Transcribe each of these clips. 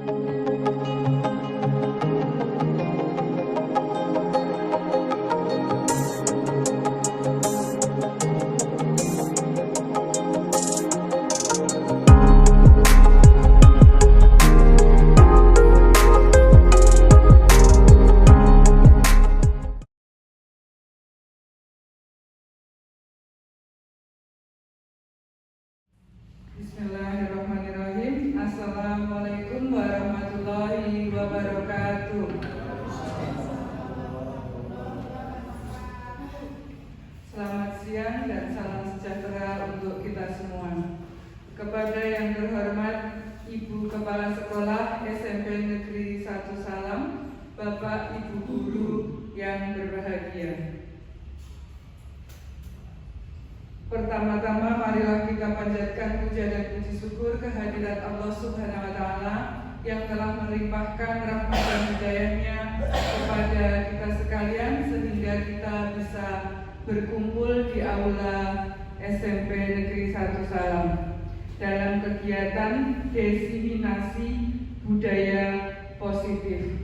Bismillahirrahmanirrahim. Assalamualaikum warahmatullahi wabarakatuh. Selamat siang dan salam sejahtera untuk kita semua. Kepada yang terhormat Ibu Kepala Sekolah SMP Negeri 1 Salam, Bapak Ibu Guru yang berbahagia. Pertama-tama marilah kita panjatkan puja dan puji syukur kehadirat Allah Subhanahu wa Ta'ala yang telah melimpahkan rahmat dan hidayah-Nya kepada kita sekalian sehingga kita bisa berkumpul di aula SMP Negeri 1 Salam dalam kegiatan diseminasi budaya positif.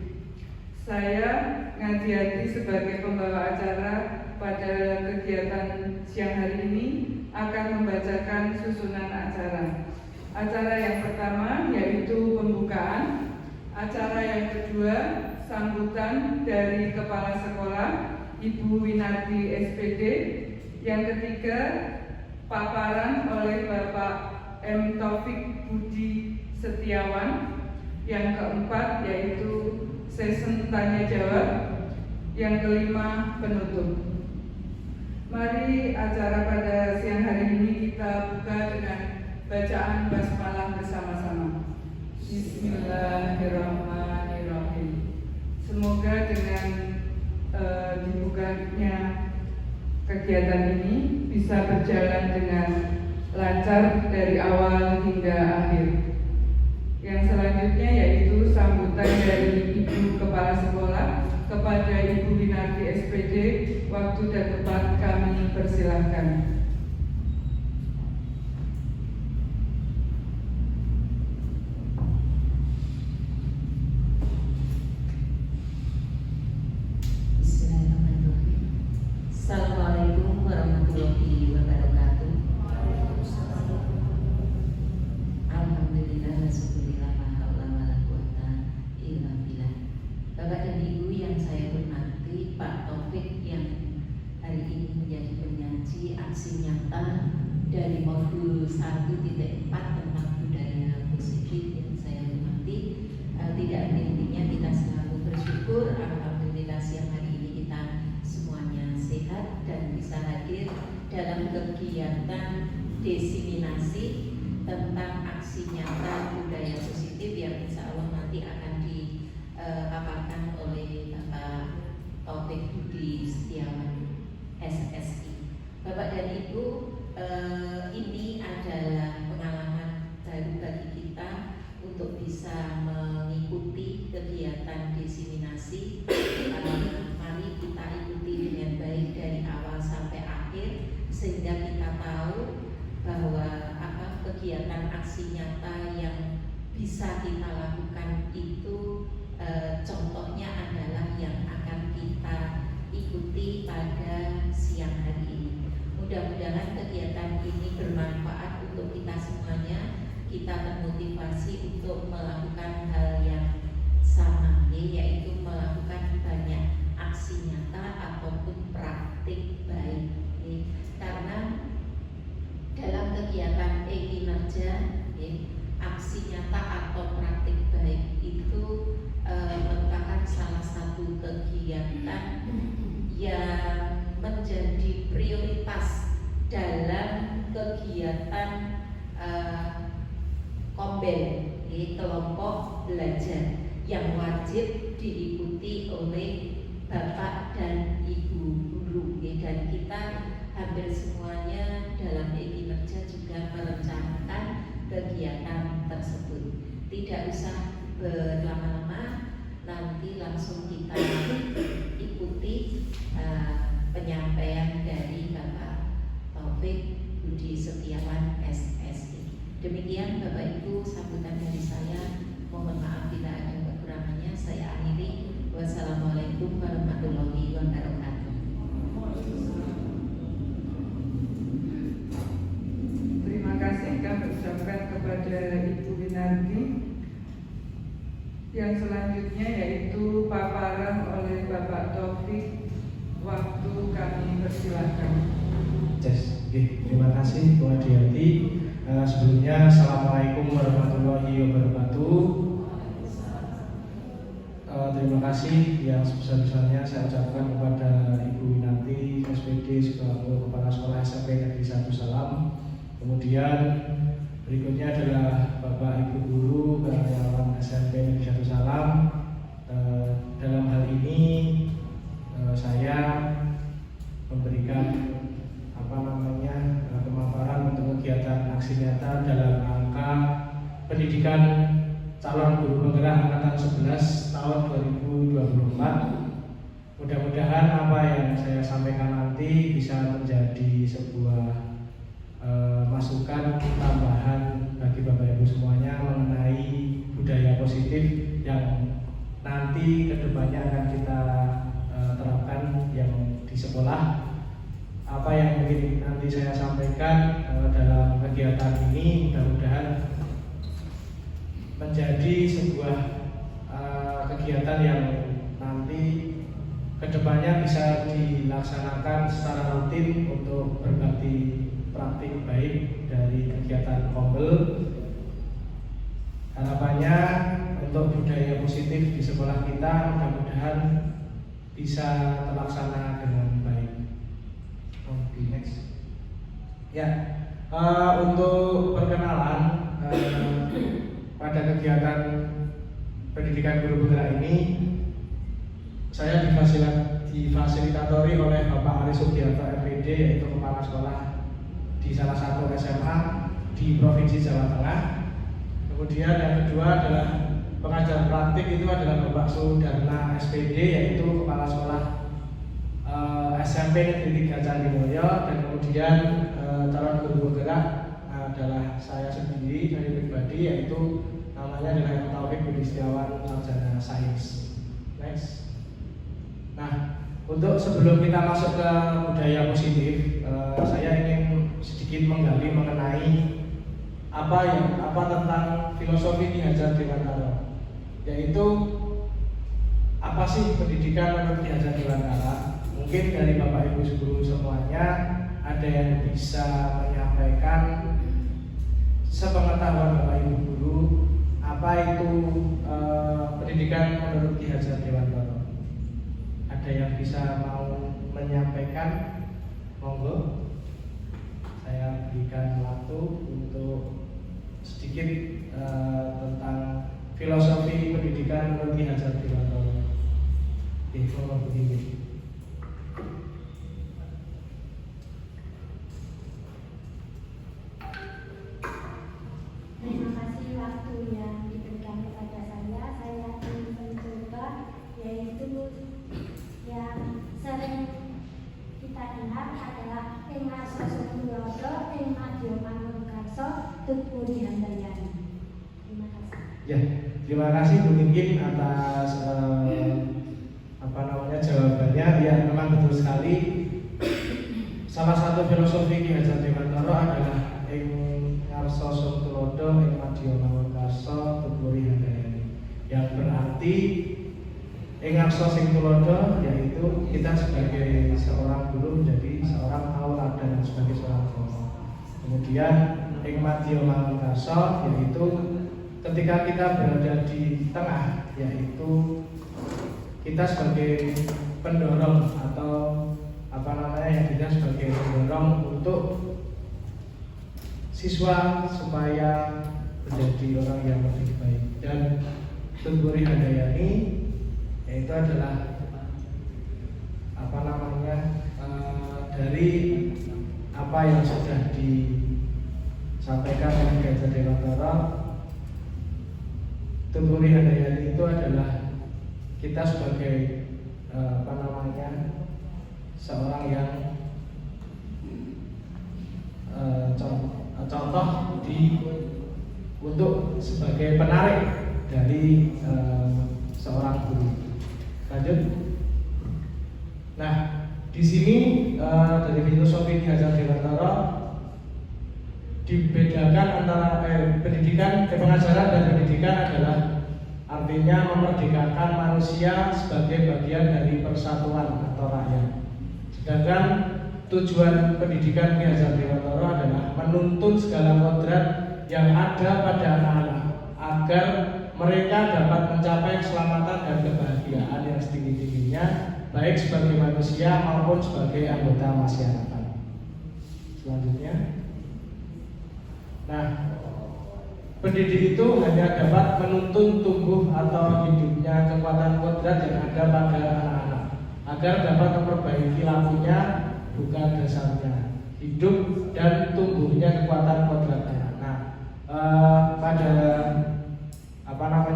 Saya Ngadiati sebagai pembawa acara pada kegiatan siang hari ini akan membacakan susunan acara. Acara yang pertama yaitu pembukaan, acara yang kedua sambutan dari Kepala Sekolah Ibu Winarti SPD, yang ketiga paparan oleh Bapak M. Taufik Budi Setiawan, yang keempat yaitu sesi tanya jawab, yang kelima penutup. Mari acara pada siang hari ini kita buka dengan bacaan basmalah bersama-sama. Bismillahirrahmanirrahim. Semoga dengan dibukanya kegiatan ini bisa berjalan dengan lancar dari awal hingga akhir. Yang selanjutnya yaitu sambutan dari Ibu Kepala Sekolah kepada Ibu Winarti SPD. Waktu dan tempat kami persilahkan. Bismillahirrahmanirrahim. Assalamualaikum warahmatullahi wabarakatuh. Alhamdulillah, alhamdulillah, la haula wala quwata illa billah. Bapak dan Ibu yang saya hormati, Pak Taufik yang hari ini menjadi penyaji aksi nyata dari modul 1.4 tentang budaya positif yang saya hormati. Tidak henti-hentinya kita selalu bersyukur, alhamdulillah siang hari ini kita semuanya sehat dan bisa hadir dalam kegiatan diseminasi tentang aksi nyata budaya positif yang insya Allah nanti akan dipaparkan oleh Bapak Taufik Budi Setiawan SSI. Bapak dan Ibu, ini adalah pengalaman baru bagi kita untuk bisa mengikuti kegiatan diseminasi. Mari kita ikuti dengan baik dari awal sampai akhir sehingga kita tahu bahwa kegiatan aksi nyata yang bisa kita lakukan itu contohnya adalah yang akan kita ikuti pada siang hari ini. Mudah-mudahan kegiatan ini bermanfaat untuk kita semuanya. Kita termotivasi untuk melakukan hal yang sama, yaitu melakukan banyak aksi nyata ataupun praktik baik. Karena dalam kegiatan e-kinerja, aksi nyata atau praktik baik itu merupakan salah satu kegiatan yang menjadi prioritas dalam kegiatan kombel, kelompok belajar yang wajib diikuti oleh Bapak dan Ibu guru. Dan kita hampir semuanya dalam e-kinerja juga merencanakan kegiatan tersebut. Tidak usah berlama-lama, nanti langsung kita ikuti penyampaian dari Bapak Taufik Budi Setiawan SSI. Demikian Bapak Ibu sambutan dari saya. Mohon maaf Yang selanjutnya yaitu paparan oleh Bapak Taufik. Waktu kami persilakan. Yes. Oke, terima kasih Bu Adiati. Sebelumnya Assalamualaikum warahmatullahi wabarakatuh. Terima kasih yang sebesar-besarnya saya ucapkan kepada Ibu Winanti SPD selaku Kepala Sekolah SMP Negeri 1 Salam. Kemudian berikutnya adalah Bapak Ibu Guru karyawan SMP Negeri 1 Salam. Dalam hal ini saya memberikan pemaparan untuk kegiatan aksi nyata dalam rangka pendidikan calon guru penggerak angkatan 11 tahun 2024. Mudah-mudahan apa yang saya sampaikan nanti bisa menjadi sebuah masukan tambahan bagi Bapak Ibu semuanya mengenai budaya positif yang nanti kedepannya akan kita terapkan yang di sekolah. Apa yang mungkin nanti saya sampaikan dalam kegiatan ini mudah-mudahan menjadi sebuah kegiatan yang nanti kedepannya bisa dilaksanakan secara rutin untuk berbakti praktik baik dari kegiatan Kombel. Harapannya untuk budaya positif di sekolah kita mudah-mudahan bisa terlaksana dengan baik. Next. Ya, untuk perkenalan pada kegiatan pendidikan guru penggerak ini, saya difasilitatori oleh Bapak Aris Sugiarto FPD, yaitu Kepala Sekolah di salah satu SMA di Provinsi Jawa Tengah. Kemudian yang kedua adalah pengajar praktik, itu adalah Bapak Sudarna SPD, yaitu Kepala Sekolah SMP Negeri 3 Candimulyo. Dan kemudian calon guru penggerak adalah saya sendiri dari pribadi, yaitu namanya adalah Taufik Budi Setiawan, sarjana sains. Next. Nah, untuk sebelum kita masuk ke budaya positif, saya ingin sedikit menggali mengenai apa tentang filosofi Ki Hajar Dewantara, yaitu apa sih pendidikan menurut Ki Hajar Dewantara. Mungkin dari Bapak Ibu guru semuanya ada yang bisa menyampaikan sepengetahuan Bapak Ibu guru apa itu pendidikan menurut Ki Hajar Dewantara. Ada yang bisa mau menyampaikan? Monggo, saya berikan waktu untuk sedikit tentang filosofi pendidikan menurut Ki Hajar Dewantara. Monggo begini. Terima kasih waktu yang diberikan kepada saya. Saya ingin mencoba, yaitu yang sering kita dengar adalah ing aso sumrodo, ing madya manungkarsa, tutpuri handayani. Terima kasih. Ya, terima kasih Bu Ningkin atas jawabannya. Ya, memang betul sekali. Salah satu filosofi Ki Hajar Dewantara adalah ing ngarsa sumrodo, ing madya manungkarsa, tutpuri handayani. Yang berarti ing ngarsa sing tulodo, yaitu kita sebagai seorang guru menjadi seorang tauladan sebagai seorang guru. Kemudian ing madya manungkarsa, yaitu ketika kita berada di tengah, yaitu kita sebagai pendorong atau yang kita sebagai pendorong untuk siswa supaya menjadi orang yang lebih baik. Dan tutpuri handayani yaitu adalah dari apa yang sudah disampaikan oleh Ki Hajar Dewantara. Tutpuri handayani itu adalah kita sebagai seorang yang contoh untuk sebagai penarik dari seorang guru. Lanjut. Nah, di sini dari filosofi Ki Hajar Dewantara dibedakan antara pengajaran dan pendidikan adalah artinya memerdekakan manusia sebagai bagian dari persatuan atau rakyat. Sedangkan tujuan pendidikan Ki Hajar Dewantara adalah menuntun segala kodrat yang ada pada anak-anak agar mereka dapat mencapai keselamatan dan kebahagiaan yang setinggi-tingginya, baik sebagai manusia maupun sebagai anggota masyarakat. Selanjutnya, nah, pendidik itu hanya dapat menuntun tumbuh atau hidupnya kekuatan kodrat yang ada pada anak-anak agar dapat memperbaiki lakunya, bukan dasarnya, hidup dan tumbuhnya kekuatan kodratnya. Nah, pada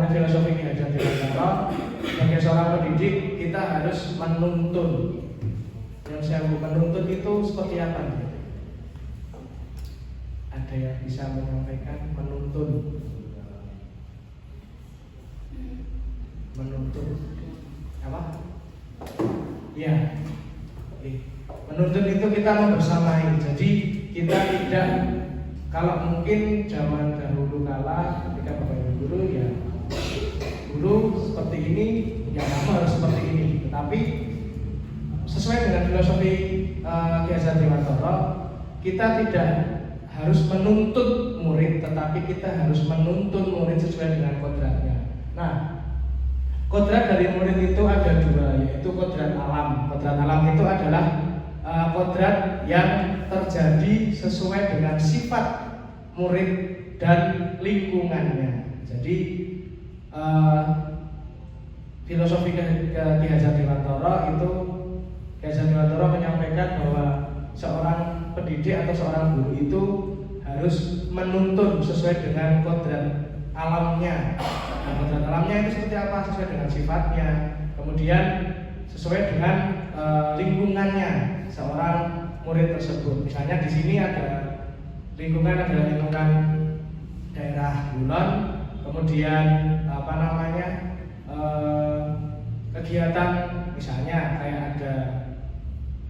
filosofi Ki Hajar Dewantara, sebagai seorang pendidik kita harus menuntun. Yang saya menuntun itu seperti apa? Ada yang bisa menyampaikan menuntun? Menuntun apa? Ya, menuntun itu kita membersamai. Jadi kita tidak, kalau mungkin zaman dahulu kala ketika Bapak Ibu guru ya guru seperti ini, ya kamu harus seperti ini. Tetapi sesuai dengan filosofi Ki Hajar Dewantara, kita tidak harus menuntut murid, tetapi kita harus menuntun murid sesuai dengan kodratnya. Nah, kodrat dari murid itu ada dua, yaitu kodrat alam. Kodrat alam itu adalah kodrat yang terjadi sesuai dengan sifat murid dan lingkungannya. Jadi filosofi Ki Hajar Dewantara itu, Ki Hajar Dewantara menyampaikan bahwa seorang pendidik atau seorang guru itu harus menuntun sesuai dengan kodrat alamnya. Nah, kodrat alamnya itu seperti apa? Sesuai dengan sifatnya, kemudian sesuai dengan lingkungannya seorang murid tersebut. Misalnya di sini ada lingkungan adalah lingkungan daerah Kulon, kemudian kegiatan misalnya kayak ada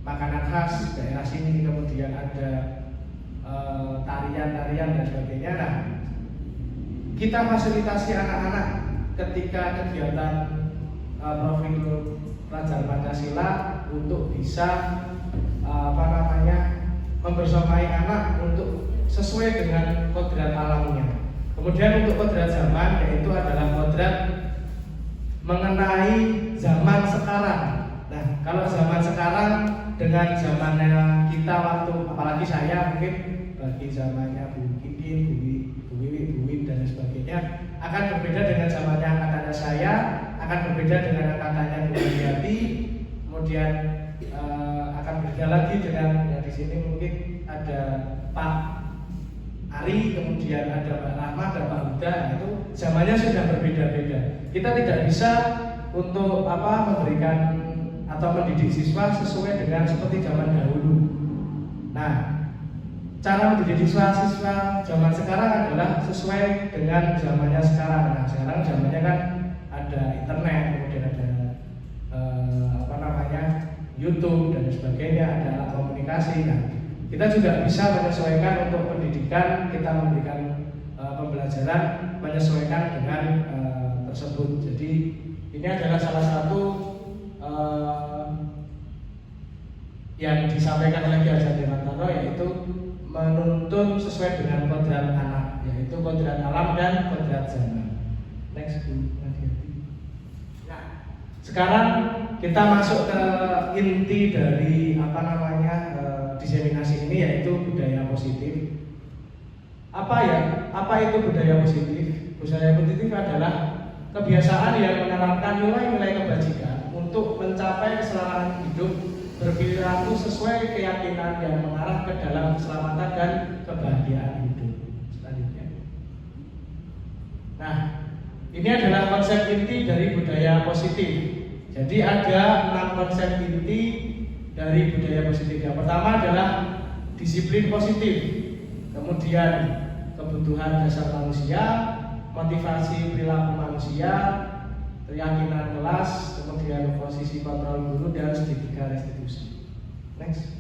makanan khas daerah sini, kemudian ada tarian-tarian dan sebagainya. Nah, kita fasilitasi anak-anak ketika kegiatan profil pelajar Pancasila untuk bisa membersamai anak untuk sesuai dengan kodrat alamnya. Kemudian untuk kodrat zaman, yaitu adalah kodrat mengenai zaman sekarang. Nah, kalau zaman sekarang dengan zamannya kita waktu, apalagi saya mungkin bagi zamannya Bu Kikin, Bu Wiwi dan sebagainya, akan berbeda dengan zamannya angkatannya saya, akan berbeda dengan angkatannya Bu Yati, kemudian akan berbeda lagi dengan yang di sini mungkin ada Pak Ari, kemudian ada Pak Rahmat dan Pak Huda. Itu zamannya sudah berbeda-beda. Kita tidak bisa untuk memberikan atau mendidik siswa sesuai dengan seperti zaman dahulu. Nah, cara mendidik siswa zaman sekarang adalah sesuai dengan zamannya sekarang. Nah, sekarang zamannya kan ada internet, kemudian ada YouTube dan sebagainya, ada alat komunikasi. Nah, kita juga bisa menyesuaikan untuk pendidikan, kita memberikan pembelajaran menyesuaikan dengan tersebut. Jadi ini adalah salah satu yang disampaikan oleh Ki Hajar Dewantara, yaitu menuntun sesuai dengan kodrat anak, yaitu kodrat alam dan kodrat zaman. Next, Bu. Nah, sekarang kita masuk ke inti dari diseminasi ini, yaitu budaya positif. Apa itu budaya positif? Budaya positif adalah kebiasaan yang menerapkan nilai-nilai kebajikan untuk mencapai keselamatan hidup, berperilaku sesuai keyakinan yang mengarah ke dalam keselamatan dan kebahagiaan hidup. Selanjutnya. Nah, ini adalah konsep inti dari budaya positif. Jadi ada 6 konsep inti dari budaya positif. Yang pertama adalah disiplin positif, kemudian kebutuhan dasar manusia, motivasi perilaku manusia, keyakinan kelas, kemudian posisi kontrol guru, dan segitiga restitusi. Next.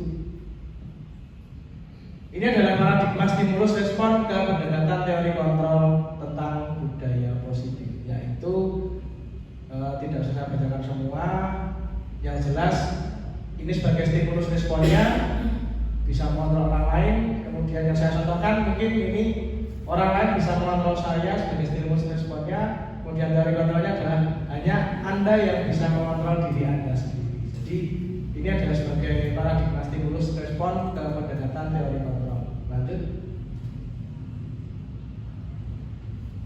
Ini adalah paradigma stimulus respon ke pendekatan teori kontrol tentang budaya positif, yaitu Yang jelas ini sebagai stimulus responnya bisa mengontrol orang lain. Kemudian yang saya contohkan mungkin ini orang lain bisa mengontrol saya sebagai stimulus responnya. Kemudian dari kontrolnya adalah hanya Anda yang bisa mengontrol diri Anda sendiri. Jadi ini adalah sebagai paradigma stimulus respon dalam pendekatan teori kontrol. Lanjut.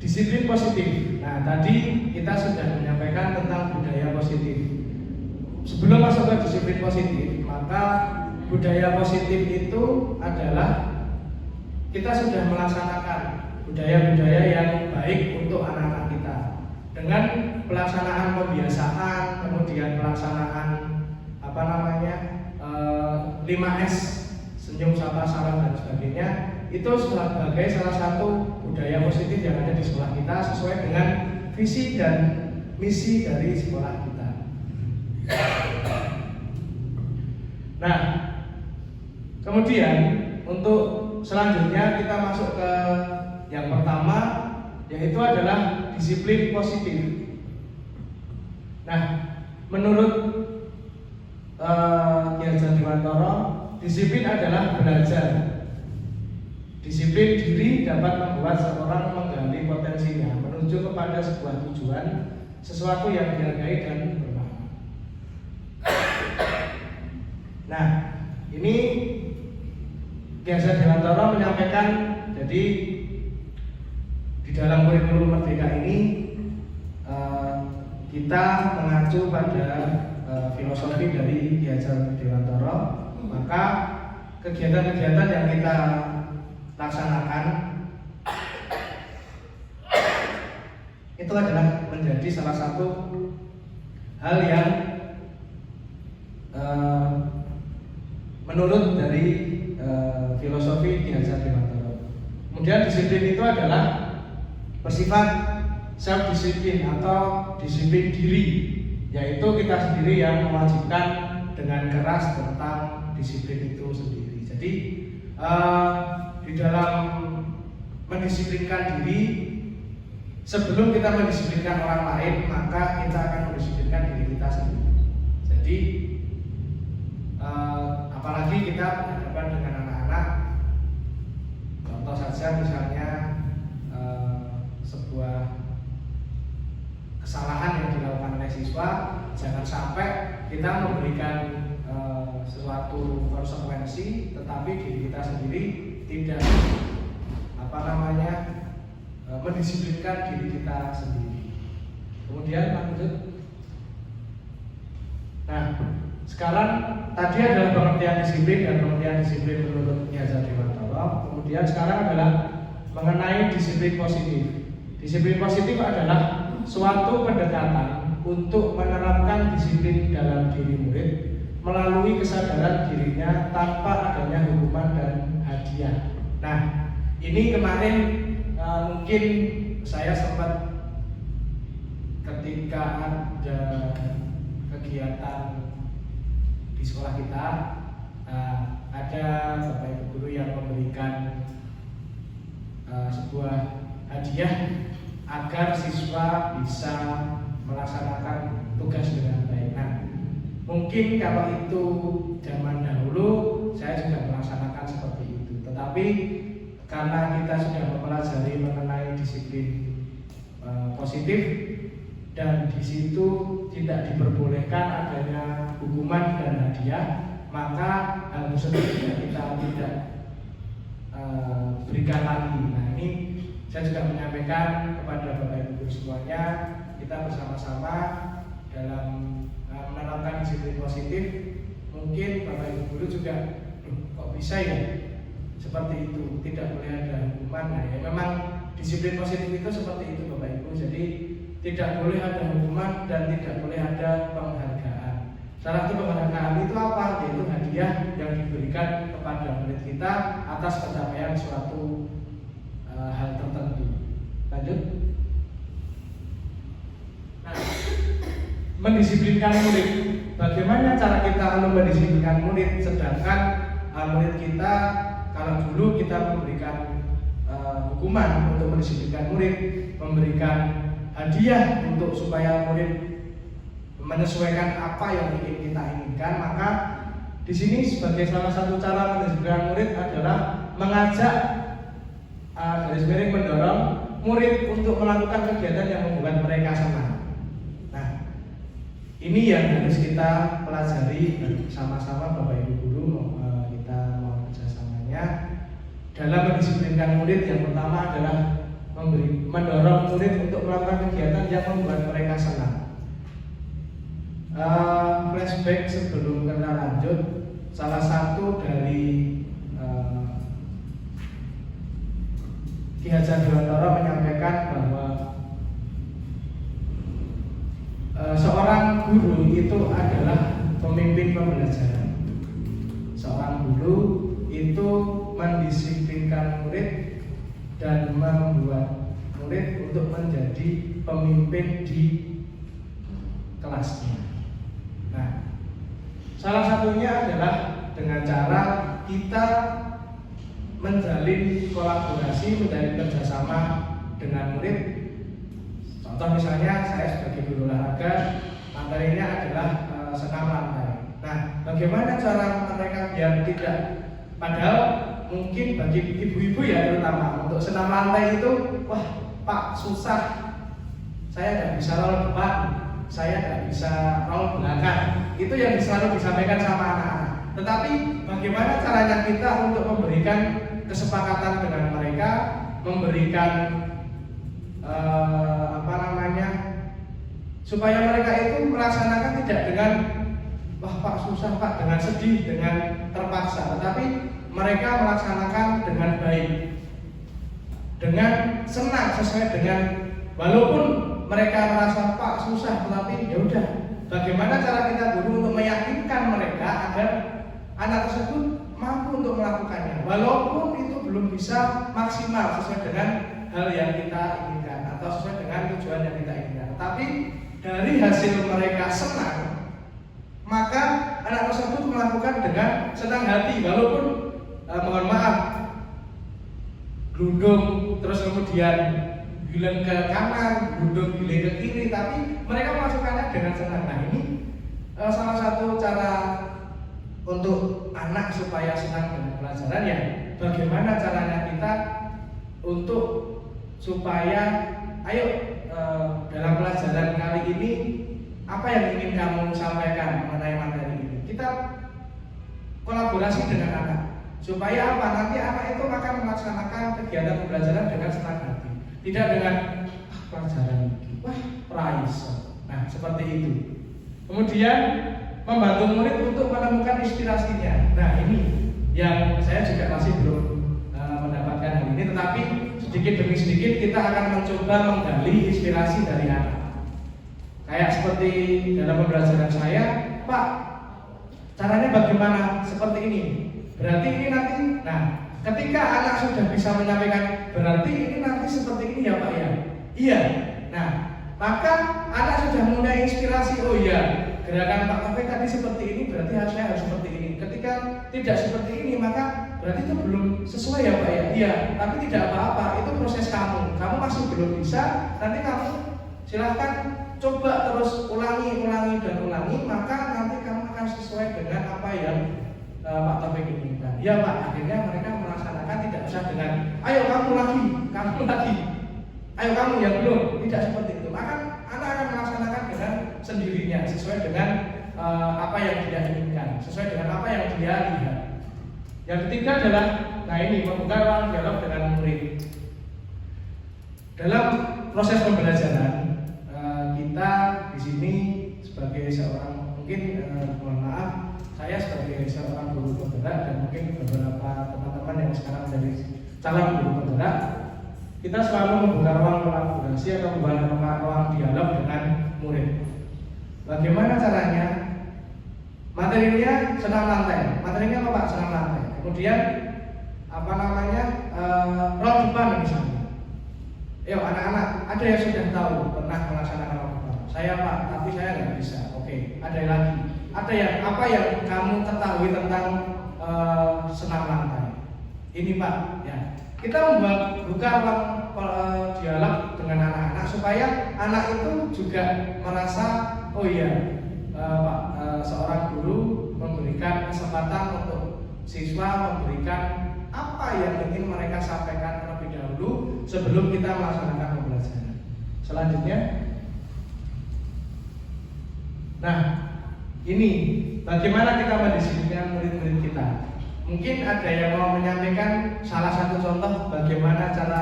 Disiplin positif. Nah, tadi kita sudah menyampaikan tentang budaya positif. Sebelum masuk ke disiplin positif, maka budaya positif itu adalah kita sudah melaksanakan budaya-budaya yang baik untuk anak-anak kita dengan pelaksanaan pembiasaan, kemudian pelaksanaan 5S, senyum, sapa, salam dan sebagainya. Itu sebagai salah satu budaya positif yang ada di sekolah kita sesuai dengan visi dan misi dari sekolah kita. Nah, kemudian untuk selanjutnya kita masuk ke yang pertama, yaitu adalah disiplin positif. Nah, menurut Ki Hajar Dewantara, disiplin adalah belajar. Disiplin diri dapat membuat seorang menggali potensinya menuju kepada sebuah tujuan, sesuatu yang dihargai dan bermakna. Nah, ini Ki Hajar Dewantara menyampaikan, jadi di dalam kurikulum Merdeka ini kita mengacu pada filosofi dari Ki Hajar Dewantara. Maka kegiatan-kegiatan yang kita laksanakan itu adalah menjadi salah satu hal yang menurut dari filosofi Ki Hajar Dewantara. Kemudian disiplin itu adalah bersifat self disiplin atau disiplin diri, yaitu kita sendiri yang mewajibkan dengan keras tentang disiplin itu sendiri. Jadi di dalam mendisiplinkan diri, sebelum kita mendisiplinkan orang lain, maka kita akan mendisiplinkan diri kita sendiri. Jadi apalagi kita berhadapan dengan anak-anak, contoh saja misalnya sebuah kesalahan yang dilakukan oleh siswa, jangan sampai kita memberikan sesuatu konsekuensi, tetapi diri kita sendiri tidak mendisiplinkan diri kita sendiri. Kemudian lanjut. Nah, sekarang tadi adalah pengertian disiplin dan pengertian disiplin menurut Ki Hajar Dewantara. Kemudian sekarang adalah mengenai disiplin positif. Disiplin positif adalah suatu pendekatan untuk menerapkan disiplin dalam diri murid melalui kesadaran dirinya tanpa adanya hukuman dan hadiah. Nah, ini kemarin mungkin saya sempat ketika ada kegiatan di sekolah kita, ada Bapak Ibu guru yang memberikan sebuah hadiah agar siswa bisa melaksanakan tugas dengan baik. Nah, mungkin kalau itu zaman dahulu saya juga melaksanakan seperti itu. Tetapi karena kita sudah mempelajari mengenai disiplin positif dan di situ tidak diperbolehkan adanya hukuman dan hadiah, maka hal tersebut kita tidak berikan lagi. Nah, ini saya juga menyampaikan kepada Bapak Ibu guru semuanya, kita bersama-sama dalam menerapkan disiplin positif. Mungkin Bapak Ibu guru juga, kok bisa ya seperti itu, tidak boleh ada hukuman. Nah, ya memang disiplin positif itu seperti itu Bapak Ibu. Jadi tidak boleh ada hukuman dan tidak boleh ada penghargaan. Salah satu penghargaan itu apa? Yaitu hadiah yang diberikan kepada murid kita atas pencapaian suatu hal tertentu. Lanjut. Nah, mendisiplinkan murid. Bagaimana cara kita mendisiplinkan murid? Sedangkan murid kita, kalau dulu kita memberikan hukuman untuk mendisiplinkan murid, memberikan hadiah untuk supaya murid menyesuaikan apa yang ingin kita inginkan, maka di sini sebagai salah satu cara mendisiplinkan murid adalah mengajak garis miring mendorong murid untuk melakukan kegiatan yang membuat mereka senang. Nah, ini yang harus kita pelajari sama-sama Bapak Ibu Guru, kita mau kerjasamanya dalam mendisiplinkan murid. Yang pertama adalah mendorong murid untuk melakukan kegiatan yang membuat mereka senang. Flashback sebelum kita lanjut, salah satu dari Ki Hajar Dewantara menyampaikan bahwa seorang guru itu adalah pemimpin pembelajaran. Seorang guru itu mendisiplinkan murid dan membuat murid untuk menjadi pemimpin di kelasnya. Nah, salah satunya adalah dengan cara kita menjalin kolaborasi, menjalin kerjasama dengan murid. Contoh misalnya saya sebagai guru olahraga, materinya adalah senam lantai. Nah, bagaimana cara mereka biar tidak, padahal mungkin bagi ibu-ibu ya terutama untuk senam lantai itu, wah Pak susah, saya nggak bisa roll depan, saya nggak bisa roll belakang. Itu yang selalu disampaikan sama anak-anak. Tetapi bagaimana caranya kita untuk memberikan kesepakatan dengan mereka, memberikan supaya mereka itu melaksanakan tidak dengan wah Pak susah Pak, dengan sedih, dengan terpaksa, tetapi mereka melaksanakan dengan baik, dengan senang, sesuai dengan, walaupun mereka merasa Pak susah, tetapi ya udah, bagaimana cara kita guru untuk meyakinkan mereka agar anak tersebut mampu untuk melakukannya, walaupun itu belum bisa maksimal sesuai dengan hal yang kita inginkan atau sesuai dengan tujuan yang kita inginkan. Tapi dari hasil mereka senang, maka anak tersebut melakukan dengan senang hati, walaupun mohon maaf gelundung terus kemudian giling ke kanan, gelundung giling ke kiri, tapi mereka melakukannya dengan senang. Nah, ini salah satu cara untuk anak supaya senang dengan pelajaran, ya bagaimana caranya kita untuk supaya ayo dalam pelajaran kali ini apa yang ingin kamu sampaikan mengenai materi ini. Kita kolaborasi dengan anak supaya apa, nanti anak itu akan melaksanakan kegiatan pembelajaran dengan senang hati, tidak dengan pelajaran ini wah prize. Nah, seperti itu. Kemudian membantu murid untuk menemukan inspirasinya. Nah, ini yang saya juga masih belum mendapatkan hal ini, tetapi sedikit demi sedikit kita akan mencoba menggali inspirasi dari anak. Kayak seperti dalam pembelajaran saya, Pak, caranya bagaimana? Seperti ini. Berarti ini nanti. Nah, ketika anak sudah bisa menyampaikan, berarti ini nanti seperti ini ya Pak ya. Iya. Nah, maka anak sudah mulai inspirasi. Oh iya, gerakan Pak Taufik tadi seperti ini, berarti harusnya harus seperti ini. Ketika tidak seperti ini, maka berarti itu belum sesuai ya Pak ya. Iya, tapi tidak apa-apa, itu proses kamu. Kamu masih belum bisa, nanti kamu silahkan coba terus ulangi dan ulangi, maka nanti kamu akan sesuai dengan apa yang Pak Taufik inginkan. Ya Pak, akhirnya mereka melaksanakan, tidak usah dengan ayo kamu lagi, ayo kamu yang belum, tidak seperti itu. Maka anak akan melaksanakan dengan sendirinya, sesuai dengan apa yang dia inginkan, sesuai dengan apa yang dia lihat. Yang ketiga adalah, nah ini membuka ruang dialog dengan murid. Dalam proses pembelajaran, kita di sini sebagai seorang, mungkin mohon maaf, saya sebagai seorang guru penggerak dan mungkin beberapa teman-teman yang sekarang menjadi calon guru penggerak, kita selalu membuka ruang kolaborasi atau membuka ruang dialog dengan murid. Bagaimana caranya? Materinya senam lantai. Materinya apa Pak? Senam lantai. Kemudian roll depan misalnya. Yuk anak-anak, ada yang sudah tahu pernah melaksanakan roll depan? Saya Pak, tapi saya nggak bisa. Oke, ada yang lagi. Ada yang apa yang kamu ketahui tentang senam lantai? Ini Pak, ya. Kita membuka ruang dialog dengan anak-anak supaya anak itu juga merasa oh iya Pak, seorang guru memberikan kesempatan untuk siswa memberikan apa yang ingin mereka sampaikan terlebih dahulu sebelum kita melaksanakan pembelajaran. Selanjutnya, nah ini bagaimana kita mendisiplinkan murid-murid kita. Mungkin ada yang mau menyampaikan salah satu contoh bagaimana cara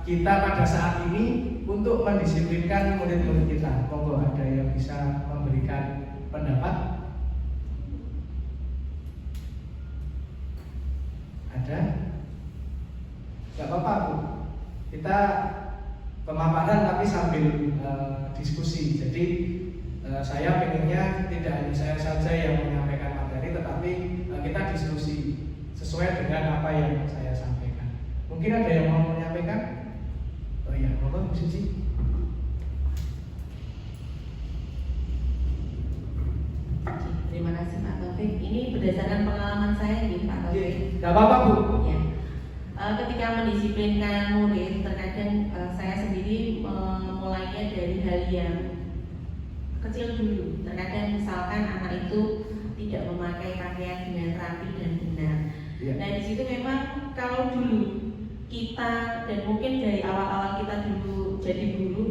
kita pada saat ini untuk mendisiplinkan murid-murid kita. Monggo, ada yang bisa memberikan pendapat? Ada? Gak apa-apa Bu, kita pemaparan tapi sambil diskusi. Jadi saya pengennya tidak hanya saya saja yang menyampaikan materi, tetapi kita diskusi sesuai dengan apa yang saya sampaikan. Mungkin ada yang mau menyampaikan? Oh iya, monggo Bu Suci. Terima kasih Pak Taufik. Ini berdasarkan pengalaman saya gitu Pak Taufik. Gak apa-apa Bu. Ya. Ketika mendisiplinkan murid, terkadang saya sendiri memulainya dari hal yang kecil dulu. Terkadang misalkan anak itu tidak memakai pakaian dengan rapi dan benar. Ya. Nah di situ memang kalau dulu kita dan mungkin dari awal-awal kita dulu jadi guru,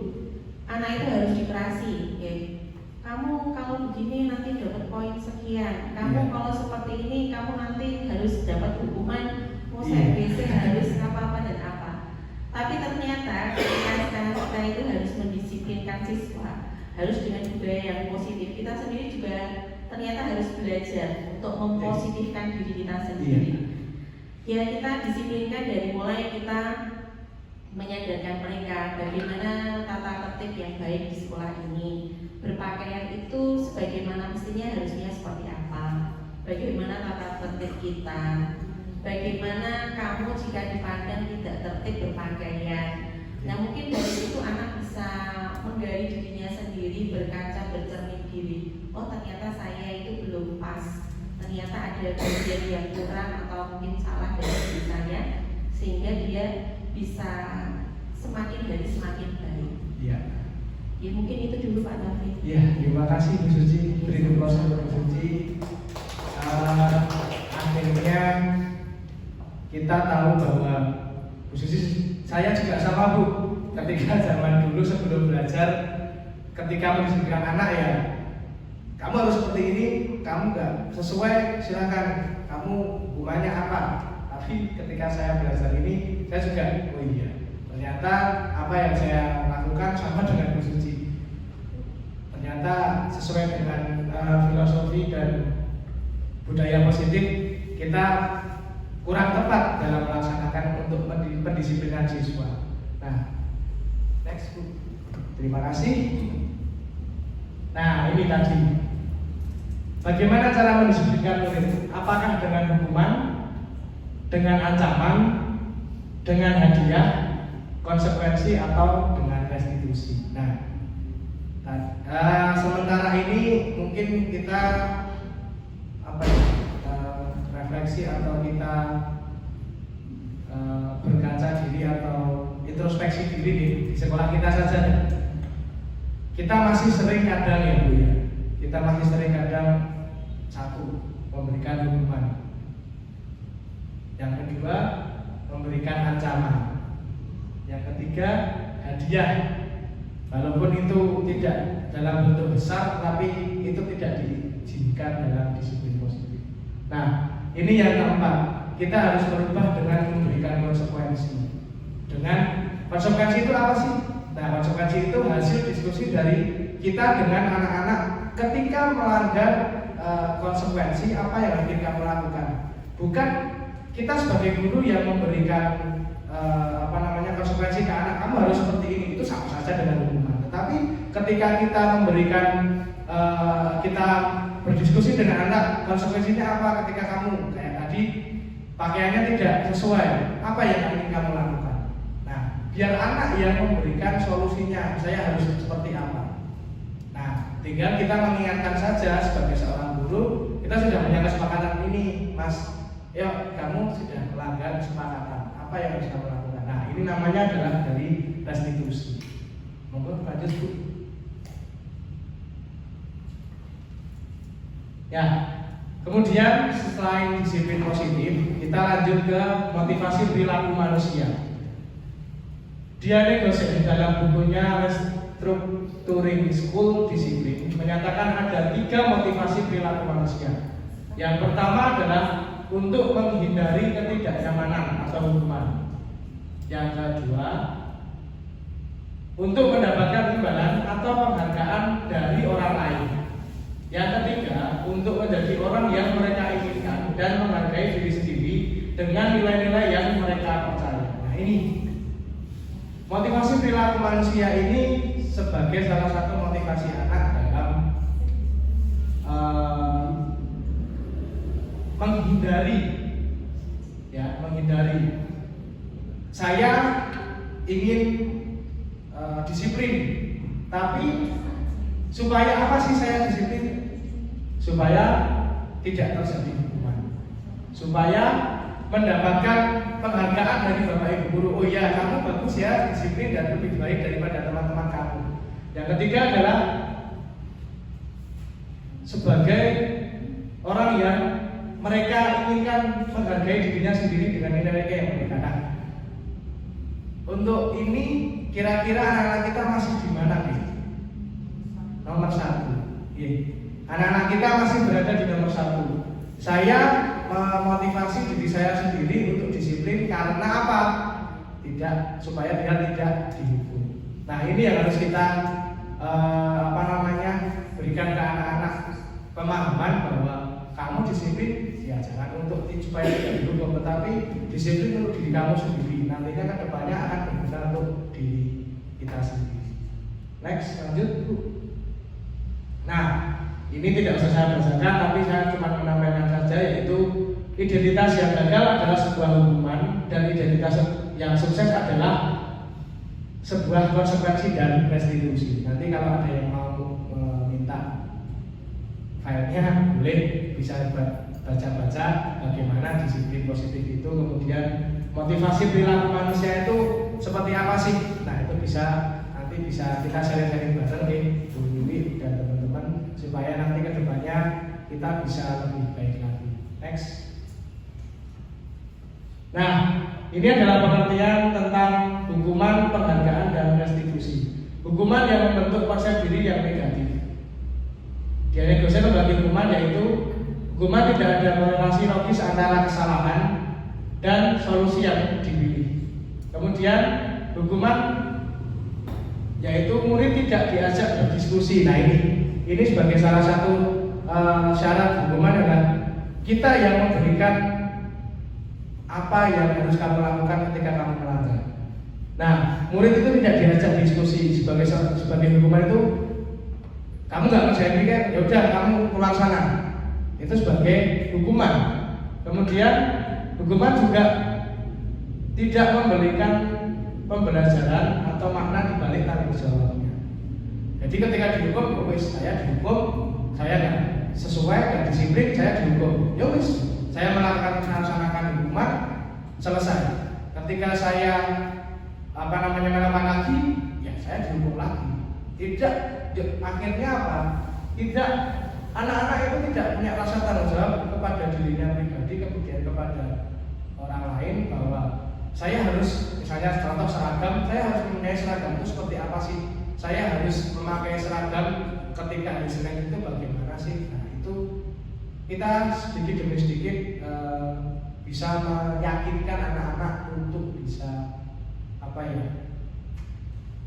anak itu harus dikerasi. Ya. Kamu kalau begini nanti dapat poin sekian. Kamu kalau seperti ini kamu nanti harus dapat hukuman. ABC harus apa dan apa. Tapi ternyata ketika kita itu harus mendisiplinkan siswa, harus dengan budaya yang positif. Kita sendiri juga ternyata harus belajar untuk mempositifkan diri kita sendiri. Ya kita disiplinkan dari mulai kita menyadarkan mereka bagaimana tata tertib yang baik di sekolah ini. Berpakaian itu sebagaimana mestinya harusnya seperti apa. Bagaimana tata tertib kita. Bagaimana kamu jika dipandang tidak tertib berpakaian. Nah mungkin dari situ anak bisa menggali dirinya sendiri, berkaca, bercermin diri. Oh ternyata saya itu belum pas. Ternyata ada bagian yang kurang atau mungkin salah dari diri saya, sehingga dia bisa semakin hari semakin baik. Iya. Ya mungkin itu dulu Pak Taufik. Iya, terima kasih Bu Suci. Beri close Bu Suci. Akhirnya kita tahu bahwa Bu Susi, saya juga sama Bu. Ketika zaman dulu sebelum belajar, ketika mendisiplinkan anak ya, kamu harus seperti ini, kamu nggak sesuai, silakan kamu hukumannya apa. Tapi ketika saya belajar ini, saya juga, oh iya, ternyata apa yang saya lakukan sama dengan Bu Suci. Ternyata sesuai dengan filosofi dan budaya positif, kita kurang tepat dalam melaksanakan untuk pendisiplinan siswa. Nah, next Bu. Terima kasih. Nah, ini tadi. Bagaimana cara mendisiplinkan murid? Apakah dengan hukuman, dengan ancaman, dengan hadiah, konsekuensi, atau dengan restitusi? Nah, sementara ini mungkin kita refleksi atau kita berkaca diri atau introspeksi diri di sekolah kita saja. Kita masih sering kadang ya Bu ya, kita masih sering kadang satu memberikan hukuman, yang kedua memberikan ancaman, yang ketiga hadiah, walaupun itu tidak dalam bentuk besar tapi itu tidak diizinkan dalam disiplin positif. Nah, ini yang keempat, kita harus berubah dengan memberikan konsekuensi. Dengan konsekuensi itu apa sih? Nah, konsekuensi itu hasil diskusi dari kita dengan anak-anak ketika melanggar konsekuensi apa yang harus kamu lakukan. Bukan kita sebagai guru yang memberikan konsekuensi ke anak, kamu harus seperti ini, itu sama saja dengan hukuman. Tetapi ketika kita memberikan kita berdiskusi dengan anak, konsekuensinya apa ketika kamu kayak tadi pakaiannya tidak sesuai, apa yang ingin kamu lakukan. Nah, biar anak yang memberikan solusinya, saya harus seperti apa. Nah, tinggal kita mengingatkan saja sebagai seorang guru, kita sudah punya kesepakatan ini, Mas. Yuk, kamu sudah melanggar kesepakatan. Apa yang harus kamu lakukan? Nah, ini namanya adalah dari restitusi. Monggo lanjut Bu. Ya, kemudian selain disiplin positif, kita lanjut ke motivasi perilaku manusia. Diane Gosek di dalam bukunya Restructuring School Discipline menyatakan ada 3 motivasi perilaku manusia. Yang pertama adalah untuk menghindari ketidaknyamanan atau hukuman. Yang kedua, untuk mendapatkan imbalan atau penghargaan dari orang lain. Yang ketiga, untuk menjadi orang yang mereka inginkan dan menghargai diri sendiri dengan nilai-nilai yang mereka percaya. Nah, ini motivasi perilaku manusia ini sebagai salah satu motivasi anak dalam menghindari. Saya ingin disiplin, tapi supaya apa sih saya disiplin? Supaya tidak terjadi hukuman, supaya mendapatkan penghargaan dari Bapak Ibu guru. Oh iya, kamu bagus ya, disiplin dan lebih baik daripada teman-teman kamu. Yang ketiga adalah sebagai orang yang mereka inginkan menghargai dirinya sendiri dengan nilai-nilai yang mereka. Nah, untuk ini kira-kira anak-anak kita masih di mana nih? Nomor 1. Anak-anak kita masih berada di nomor 1. Saya memotivasi diri saya sendiri untuk disiplin karena apa? Supaya dia tidak dihukum. Nah, ini yang harus kita berikan ke anak-anak pemahaman bahwa kamu disiplin ya jangan untuk supaya tidak dihukum, tetapi disiplin untuk diri kamu sendiri. Nantinya ke depannya akan berguna untuk diri kita sendiri. Next, lanjut Bu. Nah, ini tidak usah saya bacakan, tapi saya cuma menambahkan saja, yaitu identitas yang gagal adalah sebuah hukuman dan identitas yang sukses adalah sebuah konsekuensi dan restitusi. Nanti kalau ada yang mau minta filenya boleh bisa baca-baca bagaimana disiplin positif itu, kemudian motivasi perilaku manusia itu seperti apa sih. Nah, itu nanti bisa kita sharing-sharing bareng nih Bu Yuli dan teman-teman supaya nanti ke depannya kita bisa lebih baik lagi. Next. Nah, ini adalah pengertian tentang hukuman, penghargaan, dan restitusi. Hukuman yang membentuk konsep diri yang negatif. Diane Gosek membagi hukuman yaitu hukuman tidak ada korelasi logis antara kesalahan dan solusi yang dipilih. Kemudian hukuman yaitu murid tidak diajak berdiskusi. Nah, ini sebagai salah satu syarat hukuman adalah kita yang memberikan apa yang harus kamu lakukan ketika kamu melanggar. Nah, murid itu tidak diajak diskusi. Sebagai hukuman itu kamu nggak ngerjain ini kan, ya udah kamu pulang sana. Itu sebagai hukuman. Kemudian hukuman juga tidak memberikan pembelajaran atau makna di balik tanggung jawabnya. Jadi ketika dihukum, saya dihukum, saya nggak sesuai dan disiplin, saya dihukum. Ya wis, saya melaksanakan hukuman, selesai. Ketika saya melakukan lagi, ya saya dihukum lagi. Akhirnya apa? Anak-anak itu tidak punya rasa tanggung jawab kepada dirinya pribadi, kemudian kepada orang lain, bahwa saya harus, misalnya contoh seragam, saya harus mempunyai seragam itu seperti apa sih? Saya harus memakai seragam ketika hari Senin itu bagaimana sih? Nah, itu kita sedikit demi sedikit bisa meyakinkan anak-anak untuk bisa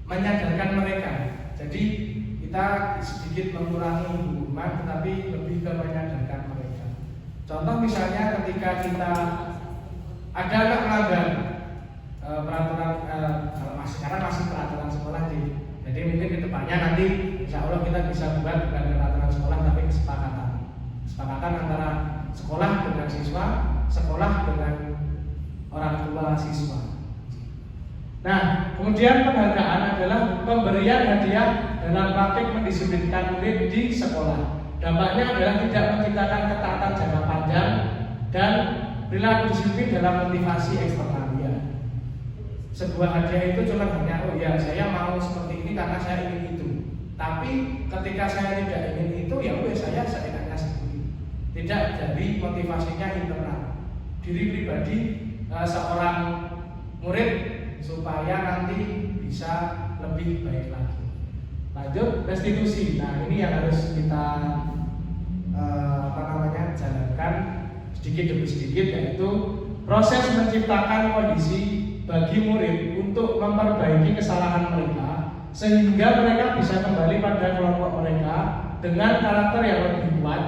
menyadarkan mereka. Jadi kita sedikit mengurangi hukuman, tetapi lebih ke menyadarkan mereka. Contoh misalnya ketika kita ada anak melanggar peraturan, sekarang masih peraturan sekolah sih. Jadi mungkin ke depannya nanti insya Allah kita bisa buat bukan peraturan sekolah tapi kesepakatan antara sekolah dengan siswa, sekolah dengan orang tua siswa. Nah, kemudian penghargaan adalah pemberian hadiah dalam praktik mendisiplinkan murid di sekolah. Dampaknya adalah tidak menciptakan ketaatan jangka panjang dan perilaku disiplin dalam motivasi eksternal. Sebuah hadiah itu cuma hanya, oh ya saya mau seperti ini ini karena saya ingin itu. Tapi ketika saya tidak ingin itu, ya udah saya seenaknya sendiri. Tidak dari motivasinya internal diri pribadi seorang murid supaya nanti bisa lebih baik lagi. Lanjut, restitusi. Nah, ini yang harus kita jalankan sedikit demi sedikit, yaitu proses menciptakan kondisi bagi murid untuk memperbaiki kesalahan mereka sehingga mereka bisa kembali pada kelompok mereka dengan karakter yang lebih kuat.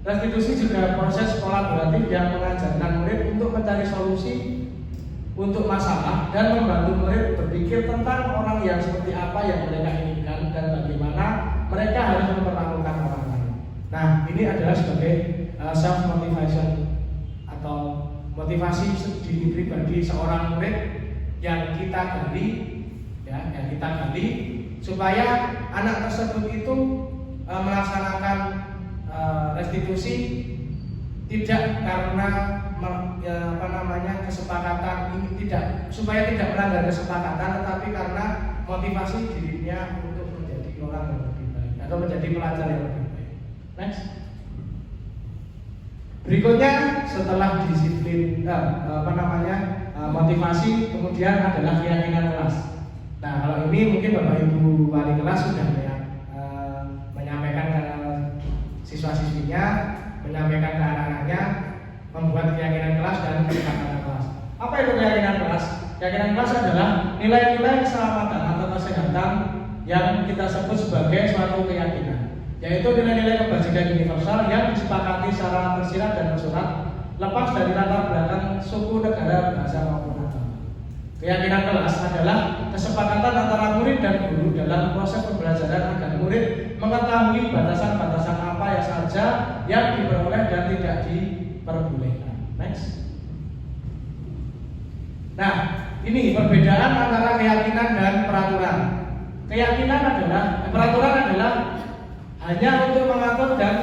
Restitusi juga proses kolaboratif yang mengajarkan murid untuk mencari solusi untuk masalah dan membantu murid berpikir tentang orang yang seperti apa yang mereka inginkan dan bagaimana mereka harus memperlakukan orang lain. Nah, ini adalah sebagai self motivation atau motivasi diri pribadi seorang murid yang kita gali, ya, yang kita gali supaya anak tersebut itu melaksanakan restitusi tidak karena kesepakatan ini, tidak supaya tidak melanggar kesepakatan, tetapi karena motivasi dirinya untuk menjadi orang yang lebih baik atau menjadi pelajar yang lebih baik. Next. Berikutnya setelah disiplin motivasi, kemudian adalah keyakinan kelas. Nah, kalau ini mungkin Bapak Ibu wali kelas sudah menyampaikan ke siswa-siswinya, menyampaikan ke anak-anaknya, membuat keyakinan kelas dan keyakinan kelas. Apa itu keyakinan kelas? Keyakinan kelas adalah nilai-nilai keselamatan atau kesehatan yang kita sebut sebagai suatu keyakinan, yaitu nilai-nilai kebajikan universal yang disepakati secara tersirat dan tersurat, lepas dari latar belakang suku, negara, bahasa maupun agama. Keyakinan kelas adalah kesepakatan antara murid dan guru dalam proses pembelajaran agar murid mengetahui batasan-batasan apa yang saja yang diperoleh dan tidak diperbolehkan. Next. Nah, ini perbedaan antara keyakinan dan peraturan. Keyakinan adalah peraturan adalah hanya untuk mengatur dan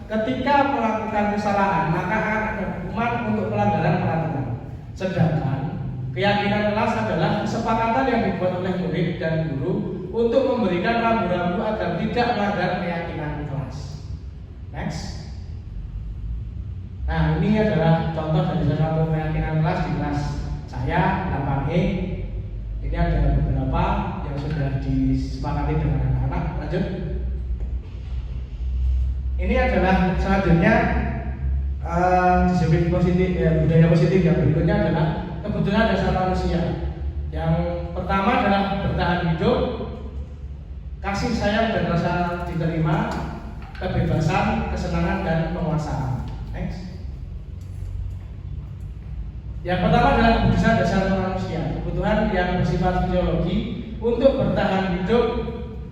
ketika melakukan kesalahan maka akan ada hukuman untuk pelanggaran peraturan. Sedangkan keyakinan kelas adalah kesepakatan yang dibuat oleh murid dan guru untuk memberikan rambu-rambu agar tidak melanggar keyakinan kelas. Next. Nah, ini adalah contoh dari salah satu keyakinan kelas di kelas saya 8E. Ini ada beberapa yang sudah disepakati dengan anak-anak. Lanjut. Ini adalah selanjutnya disiplin positif, budaya positif yang berikutnya adalah kebutuhan dasar manusia. Yang pertama adalah bertahan hidup, kasih sayang dan rasa diterima, kebebasan, kesenangan dan penguasaan. Next. Yang pertama adalah kebutuhan dasar manusia, kebutuhan yang bersifat fisiologi untuk bertahan hidup,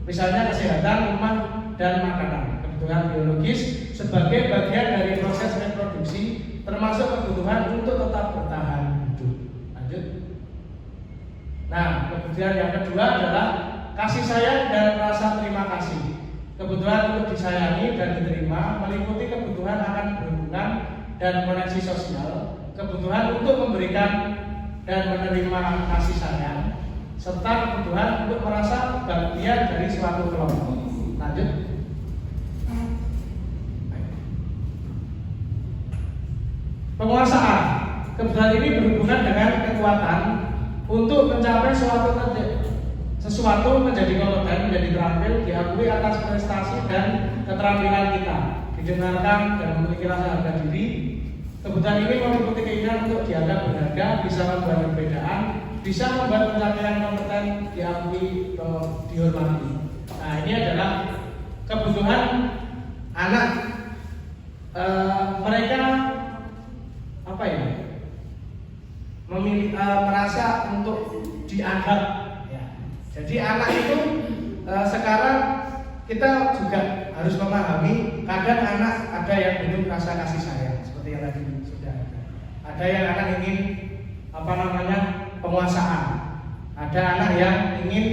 misalnya kesehatan, rumah dan makanan. Kebutuhan biologis sebagai bagian dari proses reproduksi, termasuk kebutuhan untuk tetap bertahan hidup. Lanjut. Nah, kebutuhan yang kedua adalah kasih sayang dan rasa terima kasih. Kebutuhan untuk disayangi dan diterima meliputi kebutuhan akan berhubungan dan koneksi sosial, kebutuhan untuk memberikan dan menerima kasih sayang, serta kebutuhan untuk merasa bagian dari suatu kelompok. Lanjut. Penguasaan. Kebutuhan ini berhubungan dengan kekuatan untuk mencapai sesuatu menjadi kompeten, menjadi terampil, diakui atas prestasi dan keterampilan kita, didengarkan dan memiliki rasa harga diri. Kebutuhan ini meliputi keinginan untuk dianggap berharga, bisa membuat perbedaan, bisa membuat pencapaian kompeten diakui atau dihormati. Nah, ini adalah kebutuhan anak. Mereka merasa untuk dianggap. Ya. Jadi anak itu sekarang kita juga harus memahami, kadang anak ada yang butuh rasa kasih sayang seperti yang tadi sudah ada. Ada yang anak ingin penguasaan. Ada anak yang ingin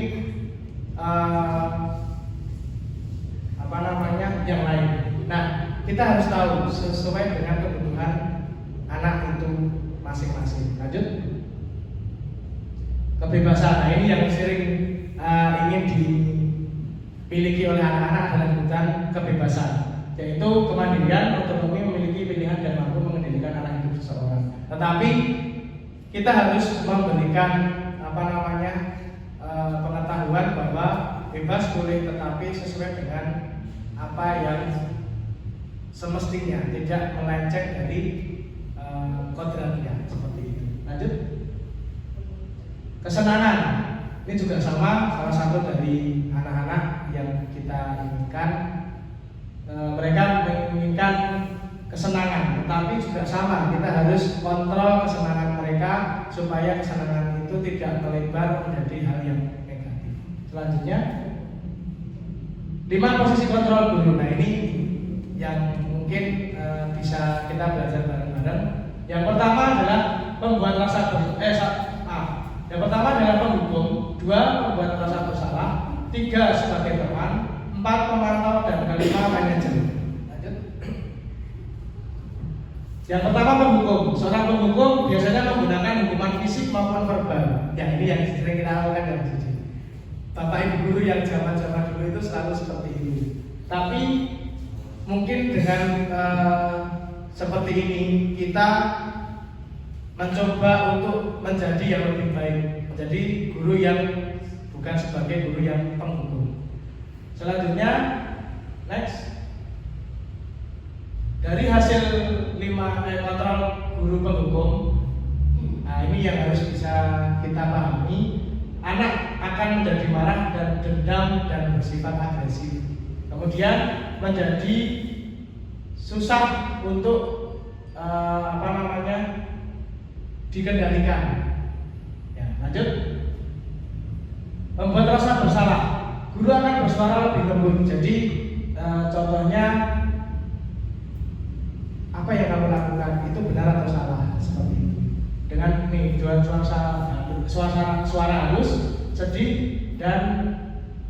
yang lain. Nah, kita harus tahu sesuai dengan kebutuhan anak itu masing-masing. Lanjut. Kebebasan. Nah, ini yang sering ingin dimiliki oleh anak-anak adalah kebutuhan kebebasan, yaitu kemandirian, otonomi, memiliki pilihan dan mampu mengendalikan anak hidup seseorang. Tetapi kita harus memberikan pengetahuan bahwa bebas boleh, tetapi sesuai dengan apa yang semestinya, tidak melenceng dari kodratnya, seperti itu. Lanjut. Kesenangan ini juga sama, salah satu dari anak-anak yang kita inginkan. Mereka menginginkan kesenangan, tetapi juga sama, kita harus kontrol kesenangan mereka supaya kesenangan itu tidak melebar menjadi hal yang negatif. Selanjutnya, 5 posisi kontrol guru. Nah, ini yang mungkin bisa kita belajar bareng-bareng. Yang pertama adalah membuat rasa yang pertama adalah penghukum, 2 membuat rasa bersalah, 3 sebagai teman, 4 pemantau, dan 5 manajer. Lanjut. Yang pertama penghukum. Seorang penghukum biasanya menggunakan hukuman fisik maupun verbal. Ya, ini yang sering kita lakukan dalam sini. Bapak ibu guru yang zaman-zaman dulu itu selalu seperti ini. Tapi mungkin dengan seperti ini kita mencoba untuk menjadi yang lebih baik, menjadi guru yang bukan sebagai guru yang penghukum. Selanjutnya, next. Dari hasil 5 kontrol guru penghukum, nah ini yang harus bisa kita pahami. Anak akan menjadi marah dan dendam dan bersifat agresif. Kemudian menjadi susah untuk dikendalikan. Ya, lanjut. Membuat rasa bersalah. Guru akan bersuara lebih lembut. Jadi contohnya, apa yang kamu lakukan itu benar atau salah, seperti itu. Dengan suara halus, sedih, dan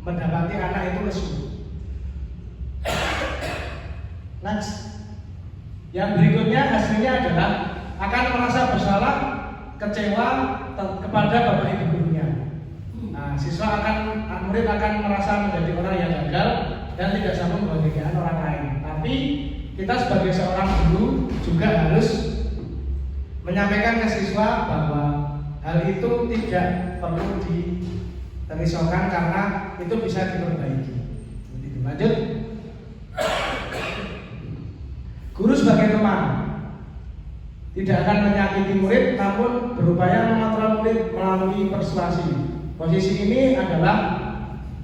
mendapati anak itu lesu. Next. Yang berikutnya hasilnya adalah akan merasa bersalah, kecewa kepada bapak ibu gurunya. Nah, murid akan merasa menjadi orang yang gagal dan tidak sanggup membahagiakan orang lain. Tapi kita sebagai seorang guru juga harus menyampaikan ke siswa bahwa hal itu tidak perlu dirisaukan karena itu bisa diperbaiki. Lanjut. Guru sebagai teman tidak akan menyakiti murid, namun berupaya mengontrol murid melalui persuasi. Posisi ini adalah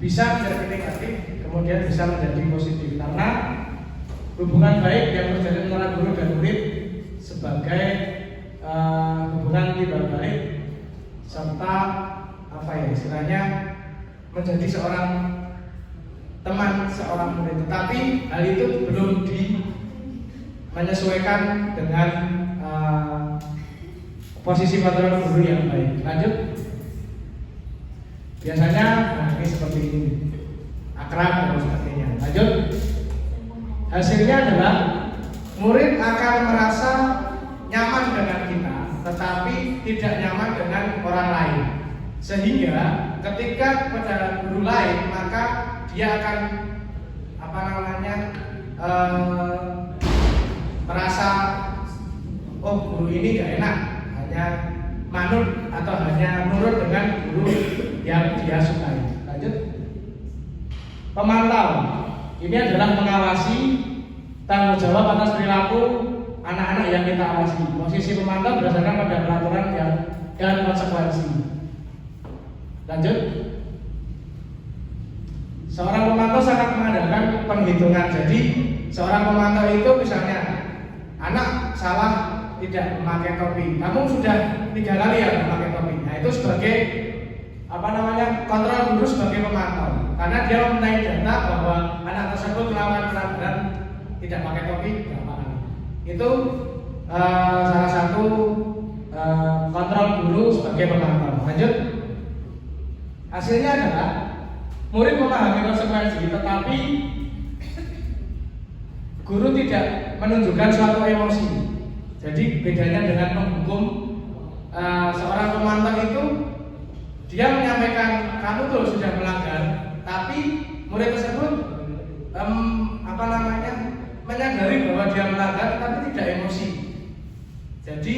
bisa menjadi negatif, kemudian bisa menjadi positif, karena hubungan baik yang terjadi antara guru dan murid sebagai hubungan timbal balik serta istilahnya menjadi seorang teman seorang murid. Tetapi hal itu belum menyesuaikan dengan posisi kontrol guru yang baik. Lanjut. Biasanya ini seperti ini, akrab dan sebagainya. Lanjut. Hasilnya adalah murid akan merasa nyaman dengan kita, tetapi tidak nyaman dengan orang lain. Sehingga ketika pada guru lain, maka dia akan merasa, oh guru ini gak enak, hanya manut atau hanya nurut dengan guru yang dia sukai. Lanjut. Pemantau ini adalah mengawasi, tanggung jawab atas perilaku anak-anak yang kita awasi. Posisi pemantau berdasarkan pada peraturan dan konsekuensi. Lanjut. Seorang pemantau sangat mengandalkan penghitungan. Jadi seorang pemantau itu misalnya anak salah tidak memakai topi, kamu sudah 3 kali ya memakai topi. Nah itu sebagai kontrol guru sebagai pemantau, karena dia meminta data bahwa anak tersebut melakukan pelanggaran tidak pakai topi berapa kali. Itu salah satu kontrol guru sebagai pemantau. Lanjut. Hasilnya adalah murid memahami konsekuensi, tetapi guru tidak menunjukkan suatu emosi. Jadi bedanya dengan menghukum, seorang pemantau itu dia menyampaikan kamu tuh sudah melanggar, tapi murid tersebut menyadari bahwa dia melanggar tapi tidak emosi. Jadi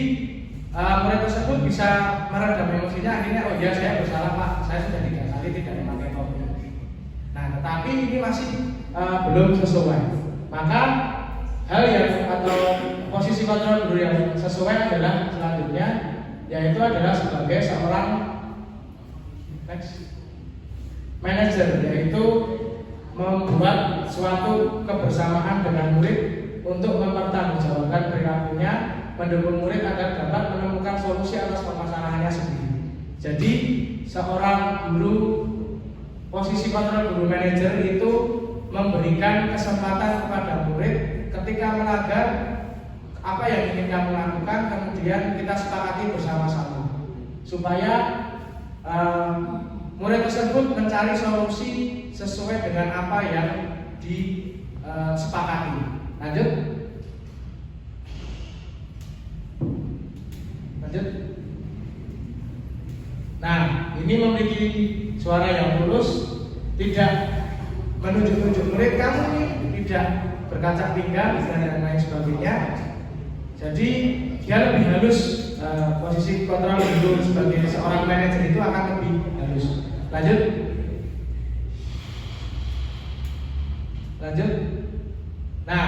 murid tersebut bisa meredam emosinya, akhirnya oh ya saya bersalah Pak, saya sudah 3 kali tidak memakai topi. Nah tetapi ini masih belum sesuai. Maka hal yang atau posisi kontrol guru yang sesuai adalah selanjutnya, yaitu adalah sebagai seorang manajer, yaitu membuat suatu kebersamaan dengan murid untuk mempertanggungjawabkan perilakunya, mendukung murid agar dapat menemukan solusi atas permasalahannya sendiri. Jadi seorang guru, posisi kontrol guru manajer itu memberikan kesempatan kepada murid ketika melanggar apa yang ingin kamu lakukan, kemudian kita sepakati bersama-sama supaya murid tersebut mencari solusi sesuai dengan apa yang disepakati. Lanjut. Nah, ini memiliki suara yang tulus, tidak menunjuk-nunjuk murid kamu ini, tidak berkaca pinggang dan lain sebagainya. Jadi dia lebih halus, posisi kontrol guru sebagai seorang manajer itu akan lebih halus. Lanjut. Nah,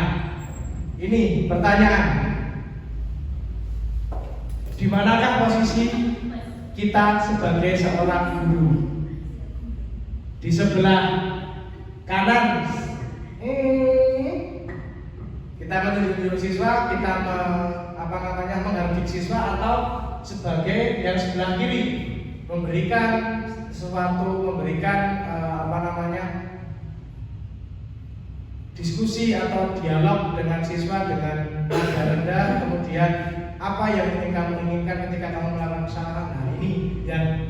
ini pertanyaan. Di manakah posisi kita sebagai seorang guru? Di sebelah kanan kita menunjuk siswa, kita menghardik siswa, atau sebagai yang sebelah kiri memberikan sesuatu, diskusi atau dialog dengan siswa dengan nada rendah, kemudian apa yang ingin kamu inginkan ketika kamu melakukan kesalahan. Nah ini yang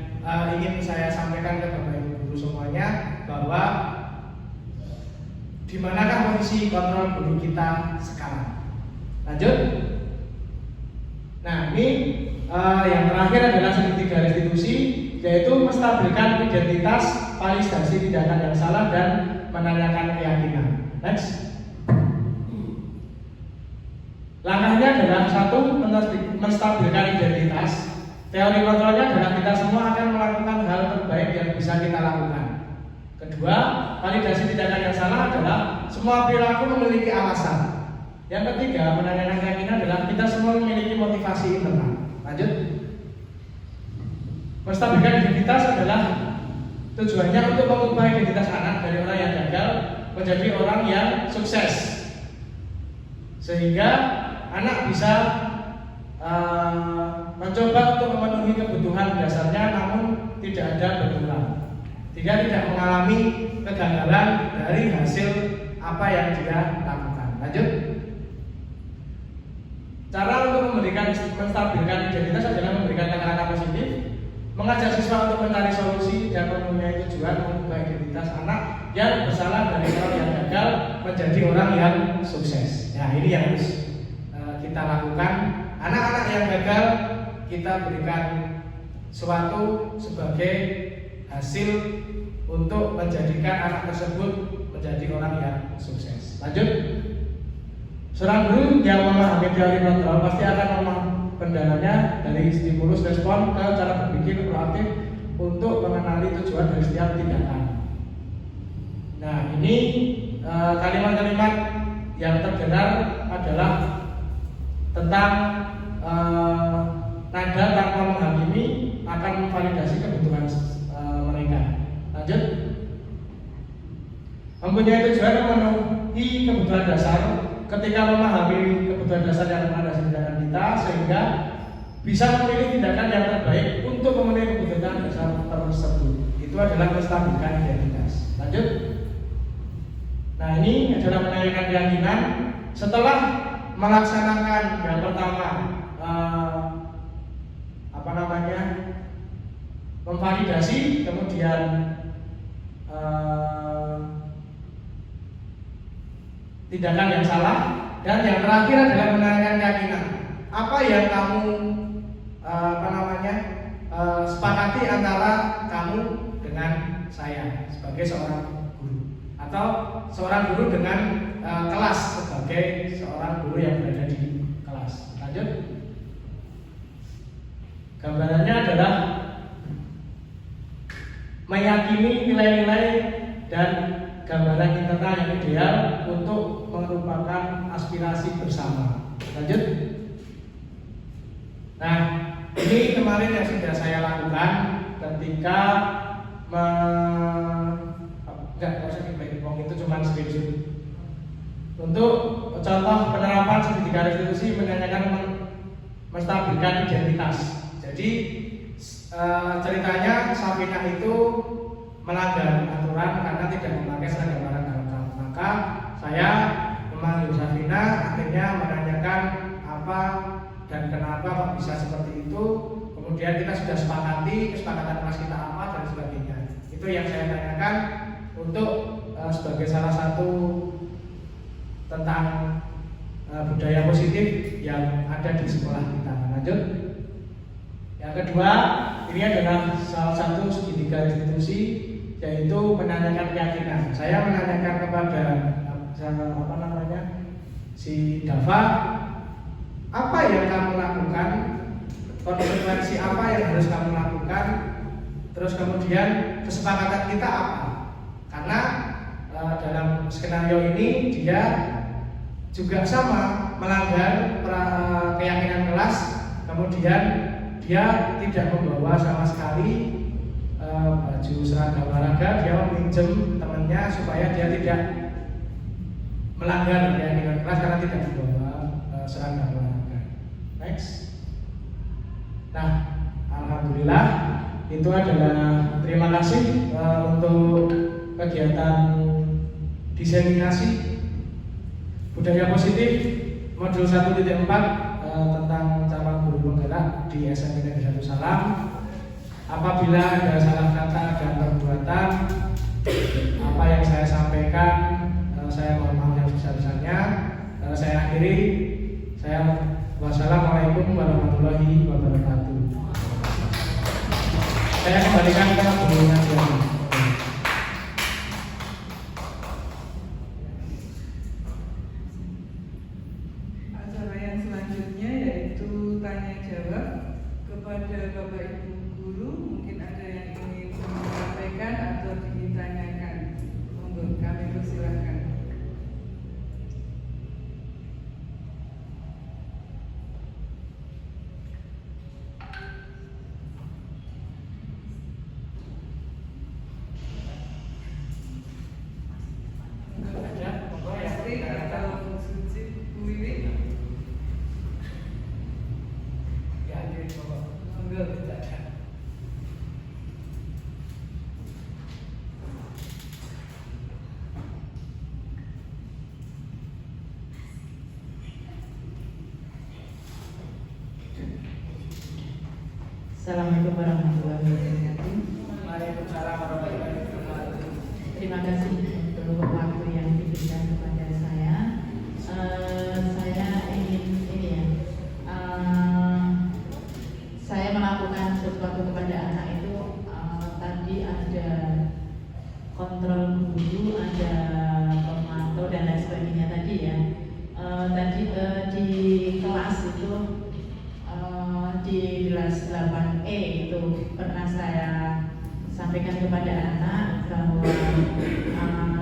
ingin saya sampaikan ke Bapak Ibu guru semuanya, bahwa di manakah posisi kontrol guru kita sekarang. Lanjut. Nah ini yang terakhir adalah segitiga restitusi, yaitu menstabilkan identitas, validasi tindakan yang salah, dan menanyakan keyakinan. Next. Langkahnya adalah 1, menstabilkan identitas. Teori kontrolnya adalah kita semua akan melakukan hal terbaik yang bisa kita lakukan. Kedua, validasi tindakan yang salah adalah semua perilaku memiliki alasan. Yang ketiga, menanyakan keyakinan adalah kita semua memiliki motivasi internal. Lanjut. Menstabilkan identitas adalah tujuannya untuk mengubah identitas anak dari orang yang gagal menjadi orang yang sukses, sehingga anak bisa mencoba untuk memenuhi kebutuhan dasarnya, namun tidak ada berkurang. Dia tidak mengalami kegagalan dari hasil apa yang dia lakukan. Lanjut. Cara untuk menstabilkan identitas adalah memberikan kata-kata positif, mengajak siswa untuk mencari solusi dan mempunyai tujuan mengubah identitas anak yang bersalah dari orang yang gagal menjadi orang yang sukses. Nah ini yang harus kita lakukan. Anak-anak yang gagal kita berikan suatu sebagai hasil untuk menjadikan anak tersebut menjadi orang yang sukses. Lanjut. Seorang guru yang memahami teori kontrol pasti akan pendalamannya dari stimulus respon ke cara berpikir proaktif untuk mengenali tujuan dari setiap tindakan. Nah ini kalimat-kalimat yang terdengar adalah tentang nada tanpa menghakimi akan memvalidasi kebutuhan mereka. Lanjut. Mempunyai tujuan memenuhi kebutuhan dasar. Ketika memahami kebutuhan dasar yang melandasi tindakan kita, sehingga bisa memilih tindakan yang terbaik untuk memenuhi kebutuhan dasar tersebut. Itu adalah menstabilkan identitas. Lanjut. Nah ini adalah menanyakan keyakinan. Setelah melaksanakan yang pertama memvalidasi, kemudian tindakan yang salah, dan yang terakhir adalah menanyakan keyakinan. Apa yang kamu sepakati antara kamu dengan saya sebagai seorang guru, atau seorang guru dengan kelas sebagai seorang guru yang berada di kelas. Lanjut. Gambarannya adalah meyakini nilai-nilai dan gambaran internal yang ideal untuk merupakan aspirasi bersama. Lanjut. Nah, ini kemarin yang sudah saya lakukan ketika enggak usah dibaik itu cuma screenshot. Untuk contoh penerapan segitiga restitusi menanyakan menstabilkan identitas. Jadi ceritanya Safinah itu melanggar aturan karena tidak memakai seragam olahraga. Maka saya memanggil Safinah, akhirnya menanyakan apa dan kenapa kok bisa seperti itu. Kemudian kita sudah sepakati kesepakatan kelas kita apa dan sebagainya. Itu yang saya tanyakan untuk sebagai salah satu tentang budaya positif yang ada di sekolah kita. Lanjut. Yang kedua, ini adalah salah satu segitiga restitusi, yaitu menanyakan keyakinan. Saya menanyakan kepada si Dava, apa yang kamu lakukan, konsekuensi apa yang harus kamu lakukan, terus kemudian kesepakatan kita apa? Karena dalam skenario ini dia juga sama melanggar keyakinan kelas, kemudian dia tidak membawa sama sekali baju seragam olahraga, dia meminjam temannya supaya dia tidak melanggar keyakinan kelas karena tidak membawa seragam olahraga. Next. Nah, alhamdulillah itu adalah terima kasih untuk kegiatan diseminasi budaya positif modul 1.4 tentang calon guru penggerak di SMP Negeri 1 Salam. Apabila ada salah kata dan perbuatan apa yang saya sampaikan, saya mohon maaf yang sebesar-besarnya. Saya akhiri. Wassalamualaikum warahmatullahi wabarakatuh. Saya kembalikan ke Bu Nadia. Acara yang selanjutnya yaitu tanya jawab kepada Bapak Ibu guru. Mungkin ada yang ingin disampaikan atau ditanyakan. Untuk kami persilahkan. Atau Suci Bu Wiwi? Monggo. Assalamualaikum warahmatullahi wabarakatuh. Waalaikumsalam warahmatullahi wabarakatuh. Terima kasih untuk waktu yang diberikan kepada saya. Saya ingin saya melakukan sesuatu kepada anak itu tadi ada kontrol guru, ada pemantau dan lain sebagainya tadi ya. Tadi di kelas itu di kelas 8E itu pernah saya sampaikan kepada anak bahwa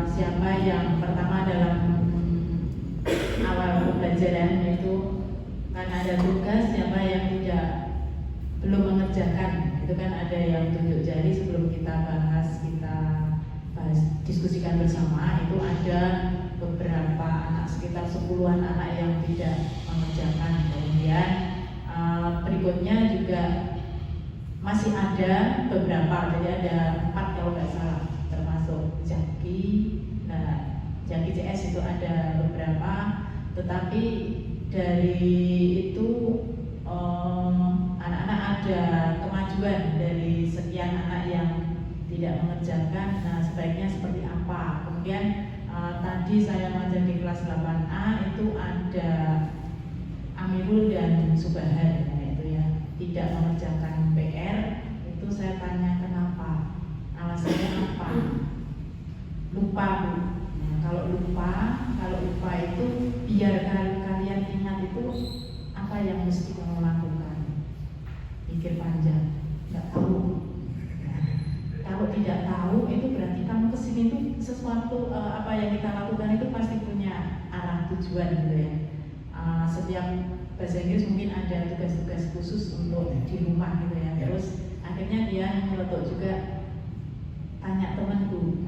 siapa yang pertama dalam awal pembelajaran itu kan ada tugas, siapa yang belum mengerjakan itu kan ada yang tunjuk jari sebelum kita bahas diskusikan bersama. Itu ada beberapa anak sekitar 10-an anak yang tidak mengerjakan. Kemudian berikutnya juga masih ada beberapa, jadi ada 4 kalau nggak salah, termasuk Jaki. Nah, Jaki CS itu ada beberapa, tetapi dari itu anak-anak ada kemajuan dari sekian anak yang tidak mengerjakan. Nah, sebaiknya seperti apa? Kemudian tadi saya mengajar di kelas 8A itu ada Amirul dan Subahar, itu ya tidak mengerjakan PR, saya tanya kenapa, alasannya apa, lupa Bu. Nah, kalau lupa itu biar kalian ingat itu apa yang mesti kamu lakukan. Pikir panjang, nggak tahu. Nah, kalau tidak tahu itu berarti kamu kesini tuh sesuatu apa yang kita lakukan itu pasti punya arah tujuan gitu ya. Setiap bahasa Inggris mungkin ada tugas-tugas khusus untuk di rumah gitu ya. Terus akhirnya dia nyeletuk juga tanya temanku.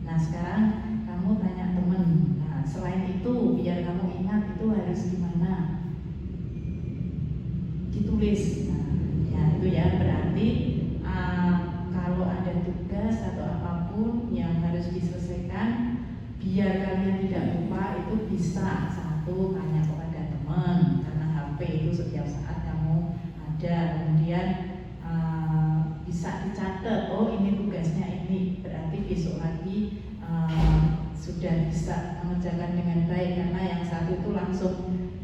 Nah sekarang kamu tanya teman. Nah selain itu biar kamu ingat itu harus gimana, ditulis. Nah ya itu ya berarti kalau ada tugas atau apapun yang harus diselesaikan biar kalian tidak lupa itu bisa satu tanya kepada teman karena HP itu setiap saat kamu ada, kemudian bisa dicatat, oh ini tugasnya ini, berarti besok lagi sudah bisa mengerjakan dengan baik karena yang satu itu langsung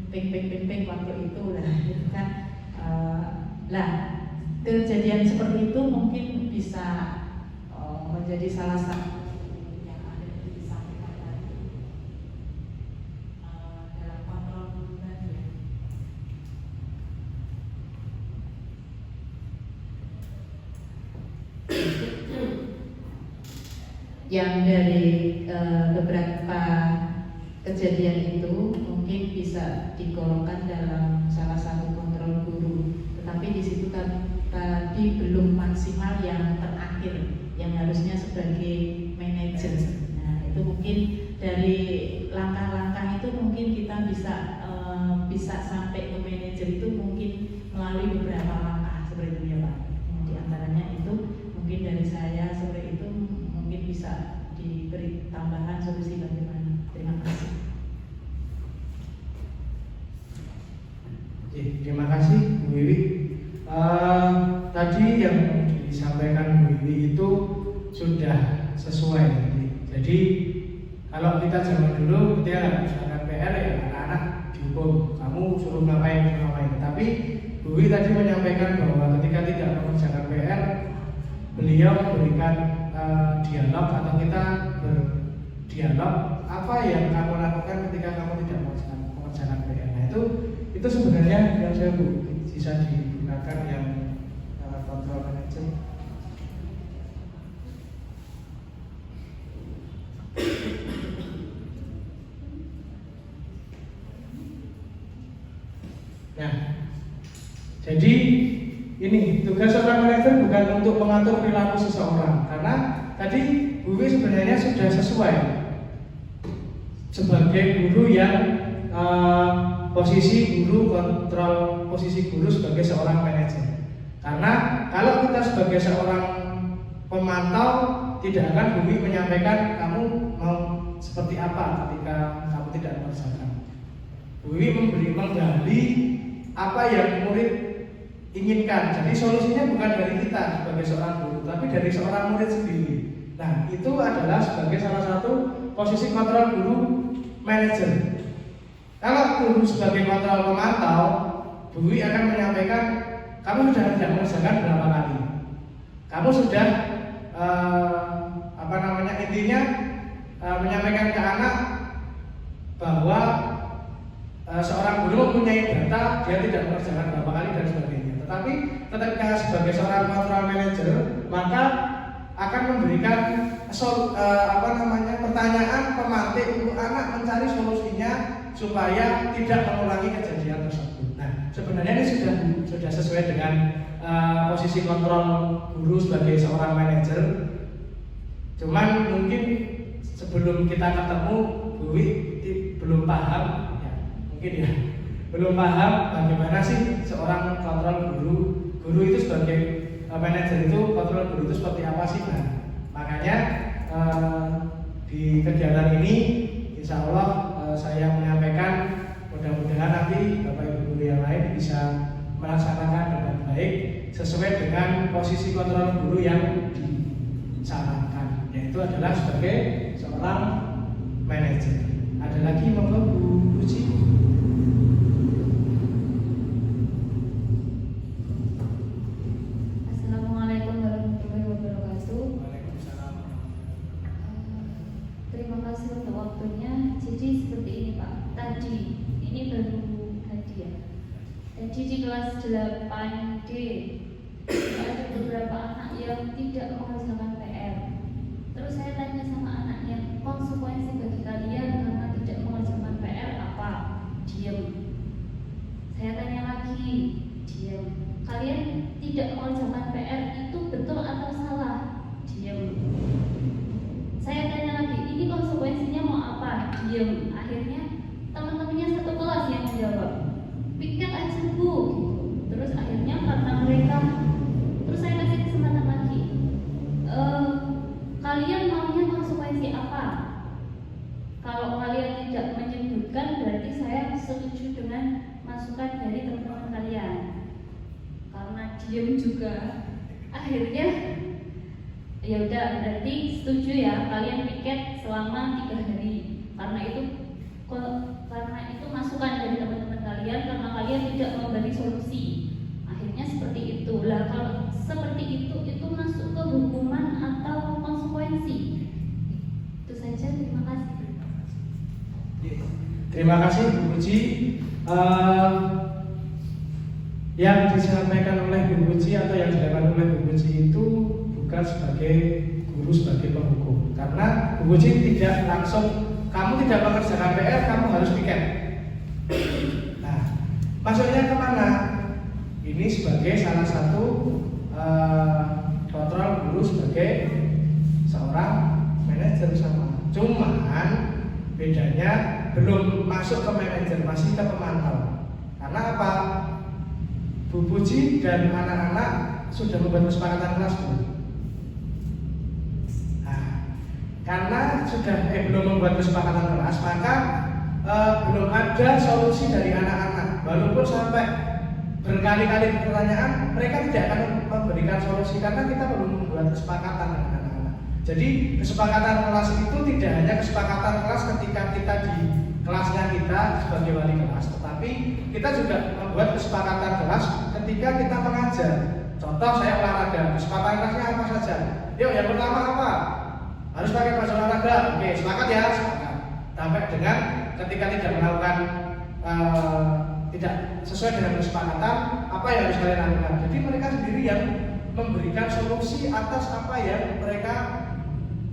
ping waktu itu kan. Lah kejadian seperti itu mungkin bisa menjadi salah satu yang ada di disampaikan tadi dalam kontrol dulu tadi ya. Yang dari beberapa kejadian itu mungkin bisa digolongkan dalam salah satu kontrol guru, tetapi di situ tadi belum maksimal yang terakhir yang harusnya sebagai manajer. Nah itu mungkin dari langkah-langkah itu mungkin kita bisa sampai ke manajer itu mungkin melalui beberapa langkah seperti itu ya Pak. Di antaranya itu mungkin dari saya seperti itu mungkin bisa diberi tambahan solusi bagaimana. Terima kasih. Oke, terima kasih Bu Wiwi. Tadi yang disampaikan Bu Wiwi itu sudah sesuai. Jadi kalau kita zaman dulu ketika misalkan PR ya anak-anak dihukum, kamu suruh ngapain. Tapi Bu Wiwi tadi menyampaikan bahwa ketika tidak mengerjakan PR, beliau memberikan dialog atau kita berdialog apa yang kamu lakukan ketika kamu tidak mengerjakan PR. Nah itu sebenarnya yang saya bisa digunakan yang kontrol manager. Nah, jadi ini tugas seorang manajer bukan untuk mengatur perilaku seseorang, karena tadi Bu Wiwi sebenarnya sudah sesuai sebagai guru yang posisi guru, kontrol posisi guru sebagai seorang manajer. Karena kalau kita sebagai seorang pemantau tidak akan Bu Wiwi menyampaikan kamu mau seperti apa ketika kamu tidak mengerjakan. Bu Wiwi menggali apa yang murid inginkan. Jadi solusinya bukan dari kita sebagai seorang guru, tapi dari seorang murid sendiri. Nah, itu adalah sebagai salah satu posisi kontrol guru manajer. Kalau guru sebagai kontrol pemantau, Bu Wiwi akan menyampaikan kamu sudah tidak mengerjakan berapa kali. Kamu sudah intinya menyampaikan ke anak bahwa seorang guru mempunyai data dia tidak mengerjakan berapa kali dan sebagainya. Tetapi ketika sebagai seorang kontrol manager maka akan memberikan pertanyaan pemantik untuk anak mencari solusinya supaya tidak mengulangi kejadian tersebut. Nah, sebenarnya ini sudah sesuai dengan posisi kontrol guru sebagai seorang manajer. Cuman mungkin sebelum kita ketemu Bu Wiwi belum paham. Belum paham bagaimana sih seorang kontrol guru itu sebagai manajer itu, kontrol guru itu seperti apa sih. Nah, makanya di kegiatan ini insya Allah saya menyampaikan mudah-mudahan nanti Bapak Ibu guru yang lain bisa melaksanakan dengan baik sesuai dengan posisi kontrol guru yang disarankan, yaitu adalah sebagai seorang manajer. Ada lagi monggo Bu Ruci. Assalamualaikum warahmatullahi kelas 8D ada beberapa anak yang tidak mengerjakan PR. Terus saya tanya sama anaknya, konsekuensi bagi kalian karena tidak mengerjakan PR apa? Diam. Saya tanya lagi, diam. Kalian tidak mengerjakan PR itu betul atau salah? Diam. Saya tanya lagi, ini konsekuensinya mau apa? Diam. Akhirnya teman-temannya satu kelas yang menjawab, piket aja bu. Terus akhirnya karena mereka, terus saya kasih kesempatan lagi, kalian maunya konsekuensi apa? Kalau kalian tidak menyebutkan, berarti saya setuju dengan masukan dari teman-teman kalian. Karena diam juga, akhirnya ya udah, berarti setuju ya kalian piket selama 3 hari. Karena itu masukan dari teman-teman kalian, karena kalian tidak memberi solusi. Akhirnya seperti itu. Lah kalau seperti itu masuk ke hukuman atau konsekuensi? Itu saja, terima kasih. Terima kasih Bu Puji. Yang disampaikan oleh Bu Puji atau yang dilakukan oleh Bu Puji itu bukan sebagai guru, sebagai penghukum. Karena Bu Puji tidak langsung, kamu tidak mengerjakan PR, kamu harus piket. Nah, maksudnya kemana? Ini sebagai salah satu kontrol guru sebagai seorang manajer sama. Cuman bedanya belum masuk ke manajer, masih ke pemantau. Karena apa? Bu Puji dan anak-anak sudah membuat kesepakatan kelas belum? Nah, karena sudah belum membuat kesepakatan kelas, maka belum ada solusi dari anak-anak. Walaupun sampai berkali-kali pertanyaan, mereka tidak akan memberikan solusi karena kita belum membuat kesepakatan dengan anak-anak. Jadi kesepakatan kelas itu tidak hanya kesepakatan kelas ketika kita di kelasnya kita sebagai wali kelas, tetapi kita juga membuat kesepakatan kelas ketika kita mengajar. Contoh saya olahraga, kesepakatan kelasnya apa saja? Yuk, yang pertama apa? Harus pakai baju olahraga. Oke, sepakat ya, sepakat. Sampai dengan ketika tidak melakukan tidak sesuai dengan kesepakatan, apa yang harus kalian lakukan? Jadi mereka sendiri yang memberikan solusi atas apa yang mereka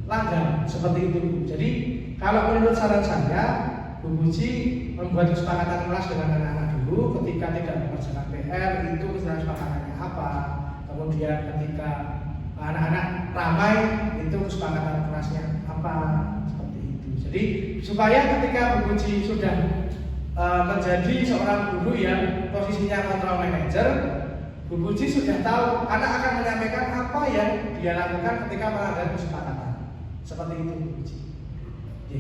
langgar, seperti itu. Jadi kalau menurut saran saya, Bu Puji membuat kesepakatan kelas dengan anak-anak dulu. Ketika tidak mengerjakan PR, itu kesepakatannya apa? Kemudian ketika anak-anak ramai, itu kesepakatan kelasnya apa? Seperti itu. Jadi supaya ketika Bu Puji sudah menjadi seorang guru yang posisinya kontrol manager, Bu Puji sudah tahu anak akan menyampaikan apa yang dia lakukan ketika melanggar kesepakatan. Seperti itu Bu Puji. Oke.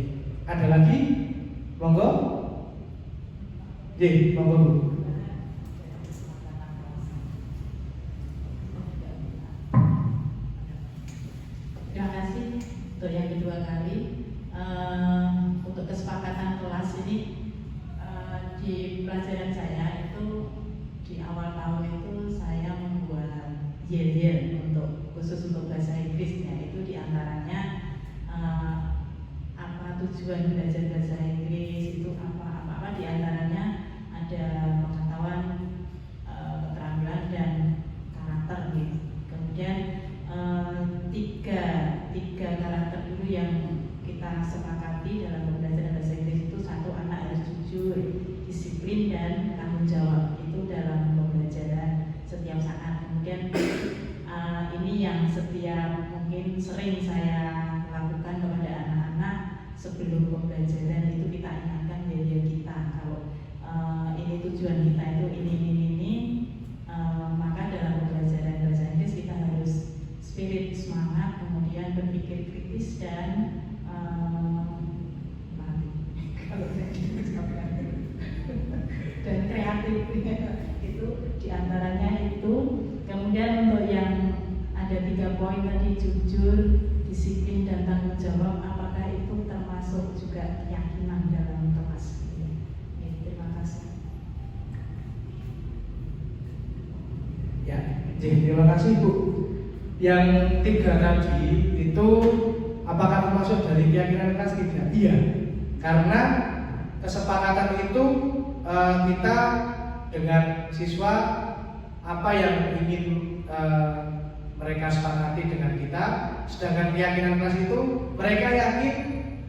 Ada lagi? Monggo. Monggo Bu. Terima kasih untuk yang kedua kali. Untuk kesepakatan kelas ini di pelajaran saya itu di awal tahun itu saya membuat yel untuk khusus untuk bahasa Inggris, yaitu diantaranya apa tujuan belajar bahasa Inggris itu apa diantaranya ada pengetahuan, keterampilan dan karakter gitu. Kemudian tiga karakter dulu yang kita sepakati dalam pembelajaran bahasa Inggris itu, satu, anak harus jujur, disiplin dan tanggung jawab. Itu dalam pembelajaran setiap saat. Kemudian ini yang setiap mungkin sering saya lakukan kepada anak-anak sebelum pembelajaran itu, kita ingatkan diri kita kalau ini tujuan kita itu ini, maka dalam pembelajaran bahasa Inggris kita harus spirit semangat, kemudian berpikir kritis dan dan kreatif itu diantaranya itu. Kemudian untuk yang ada 3 poin tadi, jujur, disiplin dan tanggung jawab, apakah itu termasuk juga keyakinan dalam kelas? Terima kasih. Ya, terima kasih Bu. Yang 3 tadi itu apakah termasuk dari keyakinan kelas? Tidak. Iya. Karena kesepakatan itu kita dengan siswa apa yang ingin mereka sepakati dengan kita, sedangkan keyakinan kelas itu mereka yakin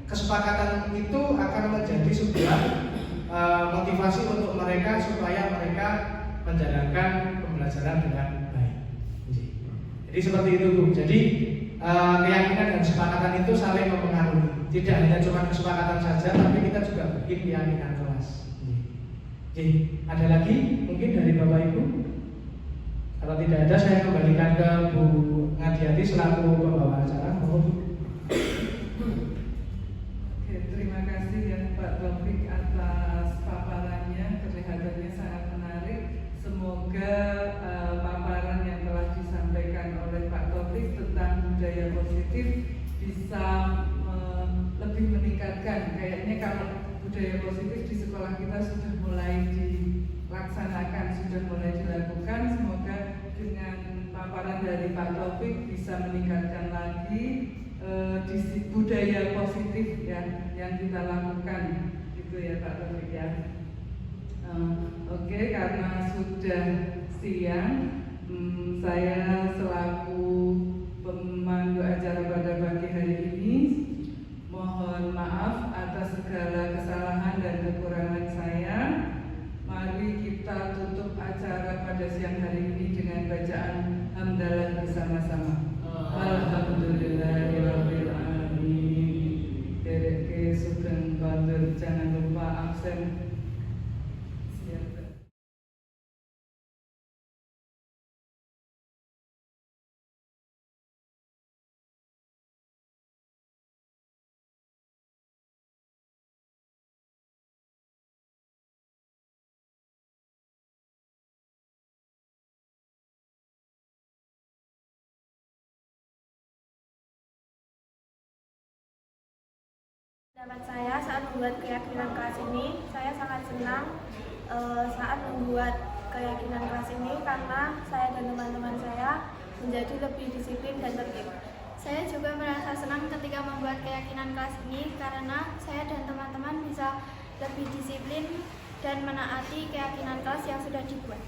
kesepakatan itu akan menjadi sebuah motivasi untuk mereka supaya mereka menjalankan pembelajaran dengan baik. Jadi seperti itu Bu. Jadi keyakinan dan kesepakatan itu saling mempengaruhi. Tidak hanya cuma kesepakatan saja, tapi kita juga bikin keyakinan kelas. Jadi ada lagi mungkin dari Bapak Ibu? Kalau tidak ada, saya kembalikan ke Bu Ngadiati selaku pembawa acara. Oke, terima kasih ya Pak Taufik atas paparannya, kelihatannya sangat menarik. Semoga paparan yang telah disampaikan oleh Pak Taufik tentang budaya positif bisa lebih meningkatkan. Kayaknya kalau budaya positif di sekolah kita sudah mulai dilaksanakan, sudah mulai dilakukan. Semoga dengan paparan dari Pak Taufik bisa meningkatkan lagi budaya positif ya yang kita lakukan, gitu ya Pak Taufik ya. Oke, karena sudah siang, saya selaku pemandu acara pada pagi hari ini mohon maaf atas segala kesalahan dan kekurangan saya. Mari kita tutup acara pada siang hari ini dengan bacaan hamdalah bersama-sama. Alhamdulillahirabbil alamin. Derek Sugeng Batur, jangan lupa absen. Pendapat saya saat membuat keyakinan kelas ini, saya sangat senang saat membuat keyakinan kelas ini karena saya dan teman-teman saya menjadi lebih disiplin dan tertib. Saya juga merasa senang ketika membuat keyakinan kelas ini karena saya dan teman-teman bisa lebih disiplin dan menaati keyakinan kelas yang sudah dibuat.